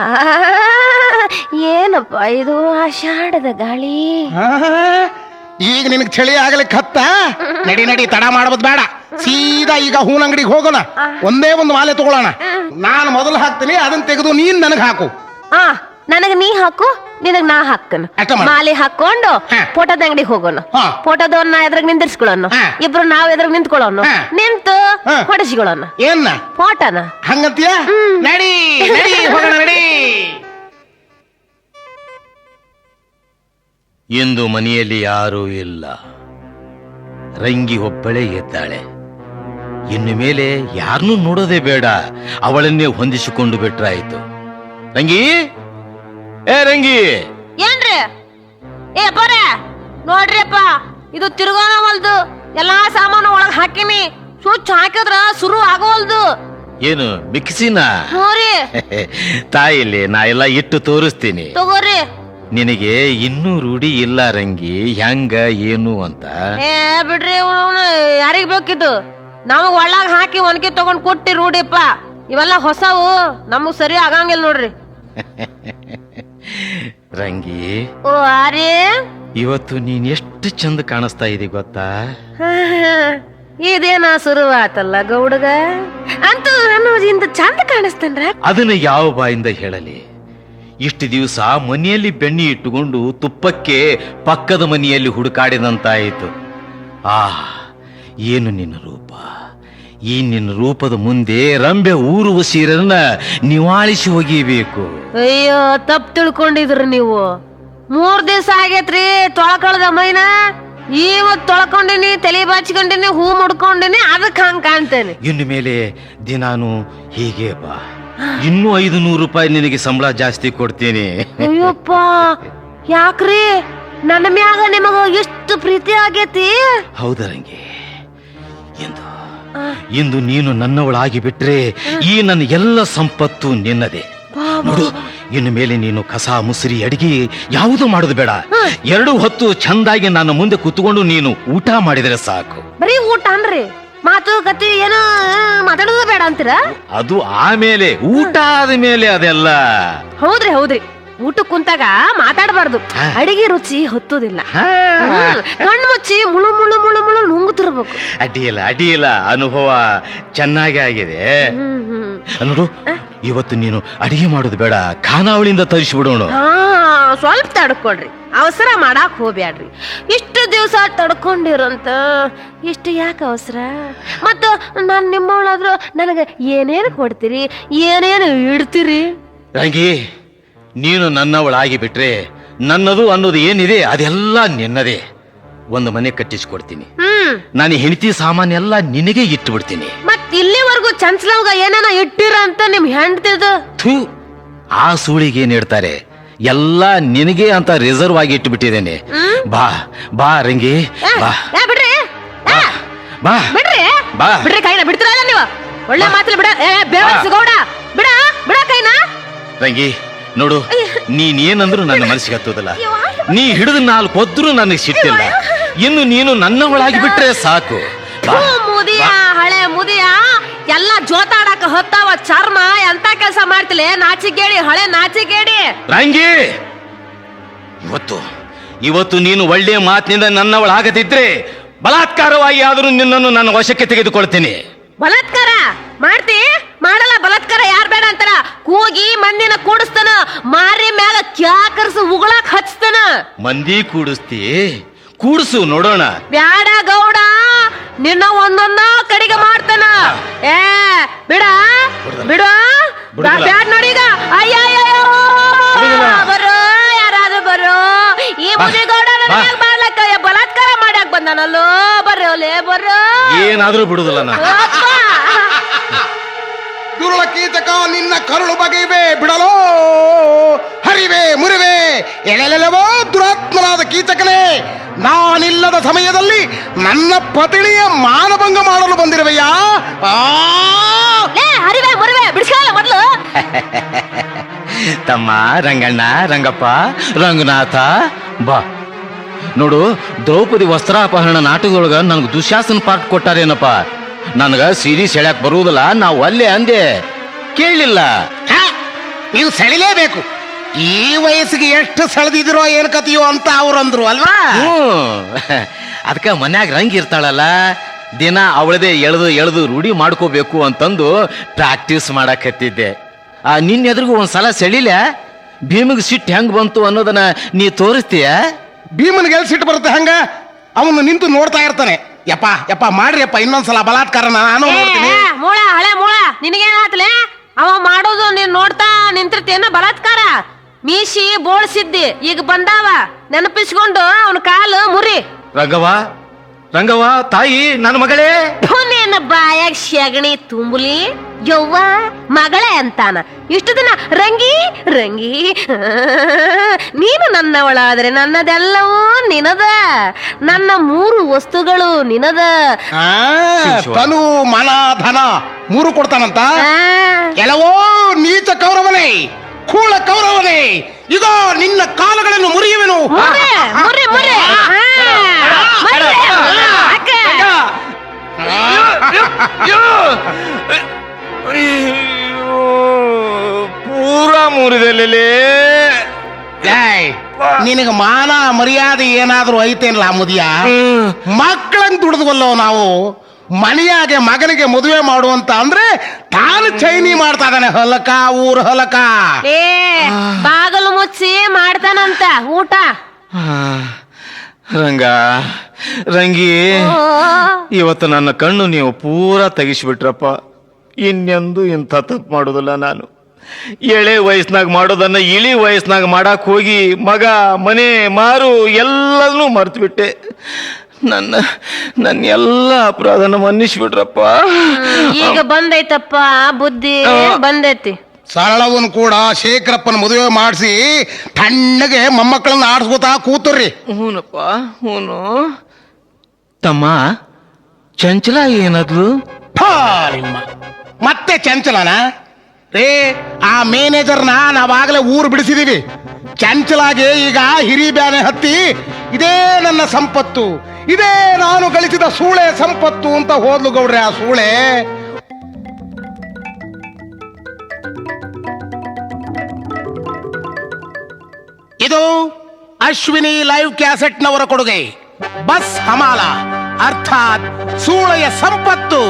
ಆ, ಏನಪ್ಪ ಇದು ಆಷಾಢದ ಗಾಳಿ. ಆ, ಈಗ ನಿನಗೆ ಚಳಿ ಆಗ್ಲಿಕ್ಕೆ ಹತ್ತ. ನಡಿ ನಡಿ, ತಡ ಮಾಡೋದು ಬೇಡ, ಸೀದಾ ಈಗ ಹೂನ್ ಅಂಗಡಿಗೆ ಹೋಗೋಣ. ಒಂದೇ ಒಂದು ಮಾಲೆ ತಗೊಳ್ಳೋಣ. ನಾನು ಮೊದಲು ಹಾಕ್ತೀನಿ, ಅದನ್ನ ತೆಗೆದು ನೀನ್ ನನಗೆ ಹಾಕು. ಆ, ನನಗ್ ನೀ ಹಾಕು, ನಿನಗ್ ನಾ ಹಾಕನು. ಅಷ್ಟೇ ಮಾಡು. ಮಾಲೆ ಹಾಕೊಂಡು ಹಾ. ಫೋಟೋದ ಅಂಗಡಿಗೆ ಹೋಗೋಣ. ಹಾ. ಫೋಟೋದವನ್ನ ಎದ್ರಾಗ ನಿಂದಿರ್ಸ್ಕೊಳ್ಳೋಣ. ಹಾ. ಇಬ್ರು ನಾವ್ ಎದ್ರಾಗ ನಿಂತ್ಕೊಳ್ಳೋಣ. ಹಾ. ನಿಂತು ಹಾ. ಹೊಡೆಸಿಕೊಳ್ಳೋಣ ಏನ್ನ ಫೋಟೋನ. ಹಂಗಂತೀಯ? ನಡಿ ನಡಿ, ಹೋಗೋಣ ನಡಿ. ಇಂದು ಮನೆಯಲ್ಲಿ ಯಾರೂ ಇಲ್ಲ. ರಂಗಿ ಒಬ್ಬಳೇ ಎದ್ದಾಳೆ. ಇನ್ನು ಮೇಲೆ ಯಾರನ್ನೂ ನೋಡೋದೇ ಬೇಡ, ಅವಳನ್ನೇ ಹೊಂದಿಸಿಕೊಂಡು ಬಿಟ್ರಾಯ್ತು. ರಂಗಿ, ಏ ರಂಗಿ, ಏನ್ರಿ? ಏ ಅಪ್ಪರ ನೋಡ್ರಿಪ್ಪ, ಇದು ತಿರುಗೋನ ಹೊಲ್ದು ಎಲ್ಲಾ ಸಾಮಾನು ಒಳಗ್ ಹಾಕಿನಿ. ಸ್ವಿಚ್ ಹಾಕಿದ್ರ ಶುರು ಆಗೋಲ್ದು. ಏನು ಮಿಕ್ಸಿನ? ನೋಡ್ರಿ, ತಾಯಿಲಿ ನಾ ಎಲ್ಲ ಇಟ್ಟು ತೋರಿಸ್ತೀನಿ. ತಗೋರಿ. ನಿನಗೆ ಇನ್ನೂ ರೂಢಿ ಇಲ್ಲ ರಂಗಿ, ಹೆಂಗ ಏನು ಅಂತ. ಏ ಬಿಡ್ರಿ, ಯಾರಿಗ್ ಬೇಕಿದ್ದು? ನಮಗ್ ಒಳ್ಳಾಗ ಹಾಕಿ ಒಣಗಿ ತಗೊಂಡ್ ಕೊಟ್ಟಿ ರೂಢಿಪ್ಪ. ಇವೆಲ್ಲ ಹೊಸವು, ನಮಗ್ ಸರಿ ಆಗಂಗಿಲ್ಲ ನೋಡ್ರಿ. ರಂಗಿ, ಓ ಆರಿ, ಇವತ್ತು ನೀನ್ ಎಷ್ಟು ಚಂದ ಕಾಣಿಸ್ತಾ ಇದಿ ಗೊತ್ತಾ? ಇದೇನ ಶುರುವಾತಲ್ಲ ಗೌಡಗ. ಅಂತೂ ಅನ್ನೋದಿಂದ ಚಂದ ಕಾಣಿಸ್ತೇನ್ರ. ಅದನ್ನ ಯಾವ ಬಾಯಿಂದ ಹೇಳಲಿ? ಇಷ್ಟು ದಿವಸ ಮನೆಯಲ್ಲಿ ಬೆಣ್ಣೆ ಇಟ್ಟುಕೊಂಡು ತುಪ್ಪಕ್ಕೆ ಪಕ್ಕದ ಮನೆಯಲ್ಲಿ ಹುಡುಕಾಡಿದಂತಾಯಿತು. ಆ, ಏನು ನಿನ್ನ ರೂಪ! ಈ ನಿನ್ನ ರೂಪದ ಮುಂದೆ ರಂಬೆ ಊರುವ ಸೀರನ್ನ ನಿವಾಳಿಸಿ ಒಗಿಬೇಕು. ಅಯ್ಯೋ, ತಪ್ಪು ತಿಳ್ಕೊಂಡಿದ್ರಿ ನೀವು. 3 ದಿವಸ ಆಗೇತ್ರಿ ತೊಳಕಳ್ದ ಮೈನ. ಇವತ್ ತೊಳ್ಕೊಂಡಿನಿ, ತಲೆ ಬಾಚ್ಕೊಂಡಿನಿ, ಹೂ ಮುಡ್ಕೊಂಡಿನಿ, ಅದಕ್ ಹಂಗ ಕಾಣ್ತೇನೆ. ಇನ್ನು ಮೇಲೆ ದಿನಾನು ಹೀಗೆ ಬಾ. ಇನ್ನೂ 500 ರೂಪಾಯಿ ನಿನಗೆ ಸಂಬಳ ಜಾಸ್ತಿ ಕೊಡ್ತೀನಿ. ಅಯ್ಯಪ್ಪ, ಯಾಕ್ರಿ ನನ್ನ ಮ್ಯಾಗ ನಿಮಗ ಎಷ್ಟು ಪ್ರೀತಿ ಆಗೇತಿ? ಹೌದರಂಗೆ, ಇಂದು ನೀನು ನನ್ನವಳಾಗಿ ಬಿಟ್ರೆ ಈ ನನ್ನ ಎಲ್ಲ ಸಂಪತ್ತು ನಿನ್ನದೇ. ನೋಡು, ಇನ್ನು ಮೇಲೆ ನೀನು ಕಸ ಮುಸುರಿ ಅಡಿಗೆ ಯಾವುದು ಮಾಡೋದು ಬೇಡ. 2 ಹೊತ್ತು ಚಂದಾಗಿ ನನ್ನ ಮುಂದೆ ಕೂತ್ಕೊಂಡು ನೀನು ಊಟ ಮಾಡಿದರೆ ಸಾಕು. ಬರೀ ಊಟ ಅನ್ರಿ, ಮಾತು ಕತಿ ಏನೋ ಮಾತಾಡೋದು ಬೇಡ ಅಂತೀರ? ಅದು ಆಮೇಲೆ, ಊಟ ಆದ ಮೇಲೆ ಅದೆಲ್ಲ. ಹೌದ್ರಿ ಹೌದ್ರಿ, ಊಟ ಕುಂತಾಗ ಮಾತಾಡಬಾರ್ದು. ಅಡಿಗೆ ರುಚಿ ಹೊತ್ತುದಿಲ್ಲ. ಕಣ್ಣು ಮುಚ್ಚಿ ಮುಳು ಮುಳು ಮುಳು ಮುಳು ನುಂಗುತ್ತಿರ್ಬೇಕು. ಅಡ್ಡಿಯಿಲ್ಲ, ಅನುಭವ ಚೆನ್ನಾಗಿ ಆಗಿದೆ. ನೋಡು, ಇವತ್ತು ನೀನು ಅಡಿಗೆ ಮಾಡೋದು ಬೇಡ, ಖಾನಾವಳಿಯಿಂದ ತರಿಸಿಬಿಡೋಣ. ಸ್ವಲ್ಪ ತಡ್ಕೊಳ್ರಿ, ಅವಸರ ಮಾಡಾಕ್ ಹೋಗ್ಬ್ಯಾಡ್ರಿ. ಇಷ್ಟು ದಿವಸ ತಡ್ಕೊಂಡಿರಂತ ಇಷ್ಟು ಯಾಕೆ ಅವಸರ? ಮತ್ತ ನಾನ್ ನಿಮ್ಮವಳಾದ್ರು ನನಗೆ ಏನೇನು ಕೊಡ್ತೀರಿ, ಏನೇನು ಇಡ್ತೀರಿ? ರಂಗಿ, ನೀನು ನನ್ನವಳಾಗಿ ಬಿಟ್ರೆ ನನ್ನದು ಅನ್ನೋದು ಏನಿದೆ ಅದೆಲ್ಲ ನಿನ್ನದೇ. ಒಂದು ಮನೆ ಕಟ್ಟಿಸಿಕೊಡ್ತೀನಿ. ನಾನು ಹೆಂಡತಿ ಸಾಮಾನೆಲ್ಲ ನಿನಗೆ ಇಟ್ಟು ಬಿಡ್ತೀನಿ. ಮತ್ ಇಲ್ಲಿವರೆಗೂ ಚಂಚಲವ್ಗ ಏನೇನ ಇಟ್ಟಿರ ಅಂತ ನಿಮ್ ಹೆಂಡ್ತಿದ? ಥೂ, ಆ ಸೂಳಿಗೆ ಏನ್ ಇಡ್ತಾರೆ, ಎಲ್ಲ ನಿನಗೆ ಅಂತ ರಿಸರ್ವ್ ಆಗಿ ಇಟ್ಟು ಬಿಟ್ಟಿದ್ದೇನೆ. ಬಾ ಬಾ ರಂಗಿ, ಬಾ ಬಿಡ್ರಿ, ಬಾ ಬಿಡ್ರಿ, ಬಾ. ಬಿಡ್ರಿ, ಕೈನ ಬಿಡ್ತೀರಲ್ಲ ನೀವು? ಒಳ್ಳೆ ಮಾತಲ್ಲಿ ಬಿಡ. ಬೇವರ್ಸ್ ಗೌಡ, ಬಿಡ ಬಿಡ ಕೈನಾ. ರಂಗಿ ನೋಡು, ನೀನೇನಂದ್ರು ನನ್ನ ಮನಸ್ಸಿಗೆ ಹತ್ತೋದಿಲ್ಲ. ನೀ ಹಿಡಿದು 4 ಹೊದ್ರೂ ನನಗೆ ಸಿಟ್ಟಿಲ್ಲ. ಇನ್ನು ನೀನು ನನ್ನವಳಾಗಿ ಬಿಟ್ರೆ ಸಾಕು. ಬಾ. ಮುದಿಯ ಹಳೆ ಮುದಿಯ ಎಲ್ಲ ಜೋತಾಡಕ ಹೊತ್ತಾವ ಚರ್ಮ. ಎಂತ ಕೆಲಸ ಮಾಡ್ತಿಲೆ ನಾಚಿಗೇಡಿ, ಹಳೆ ನಾಚಿಗೇಡಿ. ರಂಗಿ, ಇವತ್ತು ನೀನು ಒಳ್ಳೆಯ ಮಾತಿನಿಂದ ನನ್ನವಳಾಗದಿದ್ರೆ ಬಲಾತ್ಕಾರವಾಗಿ ಆದರೂ ನಿನ್ನನ್ನು ನನ್ನ ವಶಕ್ಕೆ ತೆಗೆದುಕೊಳ್ತೀನಿ. ಬಲಾತ್ಕಾರ ಮಾಡ್ತಿ? ಮಾಡಲ್ಲ ಬಲಾತ್ಕಾರ. ಯಾರ್ ಬೇಡ ಅಂತಾರ? ಕೂಗಿ ಮಂದಿನ ಕೂಡಿಸ್ತಾನ, ಮಾರಿ ಮ್ಯಾಲ ಕ್ಯಾಕರ್ಸು ಉಗುಳಾಕ್ ಹಚ್ತಾನ. ಮಂದಿ ಕೂಡಿಸು ನೋಡೋಣ. ಬ್ಯಾಡ ಗೌಡ, ನಿನ್ನ ಒಂದೊಂದ ಕಡಿಗೆ ಮಾಡ್ತಾನ. ಬಿಡ ಬಿಡ, ಬ್ಯಾಡ ನೋಡೀಗ. ಅಯ್ಯಯ್ಯೋ, ಬರೋ ಯಾರಾದ್ರೂ ಬರೋ. ಈ ಮುದಿಗೌಡ ಮಾಡ್ಲಕ್ಕ ಬಲಾತ್ಕಾರ ಮಾಡ್ಯಾಕ ಬಂದಾನಲ್ಲೋ. ಬರೋಲೇ ಬರೋ. ಏನಾದ್ರೂ ಬಿಡುದಿಲ್ಲ ನಾನು. ದುರುಳ ಕೀಚಕ ನಿನ್ನ ಕರುಳು ಬಗೆಯುವೆ ಬಿಡಲೋ, ಹರಿವೆ ಮುರಿವೆ. ಎಳೆಲೆಲವೋ ದುರಾತ್ಮನಾದ ಕೀಚಕನೇ, ನಾನಿಲ್ಲದ ಸಮಯದಲ್ಲಿ ನನ್ನ ಪತಿಣಿಯ ಮಾನಭಂಗ ಮಾಡಲು ಬಂದಿರುವೆಯಾ? ಹರಿವೆ ಮುರಿವೆ ಬಿಡಿಸ್ಕಲ್ಲ ಮೊದ್ಲು. ತಮ್ಮ ರಂಗಣ್ಣ, ರಂಗಪ್ಪ, ರಂಗನಾಥ ಬಾ. ನೋಡು, ದ್ರೌಪದಿ ವಸ್ತ್ರಾಪಹರಣ ನಾಟಕದೊಳಗ ನನಗೆ ದುಶ್ಯಾಸನ ಪಾಠ ಕೊಟ್ಟಾರೇನಪ್ಪ. ನನಗ ಸೀರೆ ಸೆಳ್ಯಾಕ್ ಬರುವುದಿಲ್ಲ, ನಾವು ಅಲ್ಲೇ ಅಂದೆ, ಕೇಳಲಿಲ್ಲ. ನೀವು ಸೆಳಿಲೇಬೇಕು. ಈ ವಯಸ್ಸಿಗೆ ಎಷ್ಟು ಸೆಳೆದಿದಿರೋ ಏನ್ ಕತಿಯೋ ಅಂತ ಅವ್ರಂದ್ರು ಅಲ್ವಾ? ಅದಕ್ಕೆ ಮನ್ಯಾಗ ರಂಗಿ ಇರ್ತಾಳಲ್ಲ, ದಿನ ಅವಳದೇ ಎಳೆದು ರೂಢಿ ಮಾಡ್ಕೋಬೇಕು ಅಂತಂದು ಪ್ರಾಕ್ಟೀಸ್ ಮಾಡಕತ್ತಿದ್ದೆ. ನಿನ್ನ ಎದುರಿಗೂ ಒಂದ್ಸಲ ಸೆಳಿಲ ಭೀಮಿಗೆ ಸಿಟ್ಟು ಹೆಂಗ್ ಬಂತು ಅನ್ನೋದನ್ನ ನೀ ತೋರಿಸ್ತೀಯ? ಭೀಮನ್ಗೆ ಎಲ್ಲಿ ಸಿಟ್ಟು ಬರುತ್ತೆ ಹಂಗ? ಅವನು ನಿಂತು ನೋಡ್ತಾ ಇರ್ತಾನೆ. ಯಪ್ಪ ಮಾಡ್ರಿಯಪ್ಪ ಇನ್ನೊಂದ್ಸಲ ಬಲಾತ್ಕಾರ ನಾನು ನೋಡ್ತೀನಿ. ಮೂಳ ಹಳೆ ಮೂಳ, ನಿನಗೇನಾತ್ಲೆ? ಅವ ಮಾಡೋದು ನೀನ್ ನೋಡ್ತಾ ನಿಂತಿರ್ತೇನ ಬಲಾತ್ಕಾರ? ಮೀಸಿ ಬೋಳ್ಸಿದ್ದಿ ಈಗ ಬಂದಾವ, ನೆನಪಿಸ್ಕೊಂಡು ಅವನ ಕಾಲು ಮುರಿ. ರಂಗವ್ವ ತಾಯಿ, ನನ್ನ ಮಗಳೇ. ನಿನ್ನ ಬಾಯಾಗ ಶಗಣಿ ತುಂಬಲಿ ಯವ್ವ ಮಗಳೇ ಅಂತಾನ. ಇಷ್ಟು ದಿನ ರಂಗಿ ರಂಗಿ. ನೀನು ನನ್ನವಳಾದ್ರೆ ನನ್ನದೆಲ್ಲವೂ ನಿನದ, ನನ್ನ 3 ವಸ್ತುಗಳು ನಿನದ. ತನು ಮನ ಧನ 3 ಕೊಡ್ತಾನಂತ. ಎಲ್ಲವೋ ನೀಚ ಕೌರವನೇ, ಕೂಳ ಕೌರವನೇ, ಇದೋ ನಿನ್ನ ಕಾಲುಗಳನ್ನು ಮುರಿಯುವೆನು. ಮುರಿ ಮುರಿ. ಪೂರಾ ಮುರಿದಲ್ಲೇ. ನಿನಗ ಮಾನ ಮರ್ಯಾದೆ ಏನಾದ್ರೂ ಐತೇನಲ್ಲ ಮುದಿಯ? ಮಕ್ಕಳಂಗ್ ದುಡಿದ್ವಲ್ಲೋ ನಾವು. ಮನೆಯಾಗೆ ಮಗನಿಗೆ ಮದುವೆ ಮಾಡುವಂತ ಅಂದ್ರೆ ತಾನು ಚೈನಿ ಮಾಡ್ತಾ ಇದ್ದಾನೆ. ಹೊಲಕ ಊರ್ ಹೊಲಕ. ಬಾಗಲು ಮುಚ್ಚಿ ಮಾಡ್ತಾನಂತ ಊಟ. ರಂಗಿ, ಇವತ್ತು ನನ್ನ ಕಣ್ಣು ನೀವು ಪೂರಾ ತೆಗಿಸ್ಬಿಟ್ರಪ್ಪ. ಇನ್ನೆಂದು ಇಂಥ ತಪ್ಪು ಮಾಡೋದಿಲ್ಲ ನಾನು. ಎಳೆ ವಯಸ್ಸಿನಾಗ ಮಾಡೋದನ್ನ ಇಳಿ ವಯಸ್ಸಿನಾಗ ಮಾಡಕ್ ಹೋಗಿ ಮಗ ಮನೆ ಮಾರು ಎಲ್ಲದನ್ನೂ ಮರ್ತು ಬಿಟ್ಟೆ. ನನ್ನ ಎಲ್ಲ ಅಪರಾಧನ ಮನ್ನಿಸ್ಬಿಟ್ರಪ್ಪ. ಈಗ ಬಂದೈತಪ್ಪ ಬುದ್ಧಿ, ಬಂದೈತಿ. ಸರಳವನ್ ಕೂಡ ಶೇಖರಪ್ಪನ ಮದುವೆ ಮಾಡಿಸಿ ತಣ್ಣಗೆ ಮೊಮ್ಮಕ್ಕಳನ್ನ ಆಡಿಸ್ಕೋತಾ ಕೂತರ್ರಿ. ಹೂನಪ್ಪ ಹೂನು. ತಮ್ಮ ಚಂಚಲ ಏನದ್ಲು? ಮತ್ತೆ ಚಂಚಲನ ರೇ? ಆ ಮ್ಯಾನೇಜರ್ನ ನಾವಾಗಲೇ ಊರು ಬಿಡಿಸಿದೀವಿ. ಚಂಚಲಾಗೆ ಈಗ ಹಿರಿ ಬ್ಯಾನೆ ಹತ್ತಿ ಇದೇ ನನ್ನ ಸಂಪತ್ತು, ಇದೇ ನಾನು ಗಳಿಸಿದ ಸೂಳೆ ಸಂಪತ್ತು ಅಂತ ಹೋದ್ಲು ಗೌಡ್ರೆ. ಆ ಸೂಳೆ ಇದು ಅಶ್ವಿನಿ ಲೈವ್ ಕ್ಯಾಸೆಟ್ನವರ ಕೊಡುಗೆ. ಬಸ್ ಹಮಾಲ ಅರ್ಥಾತ್ ಸೂಳೆಯ ಸಂಪತ್ತು.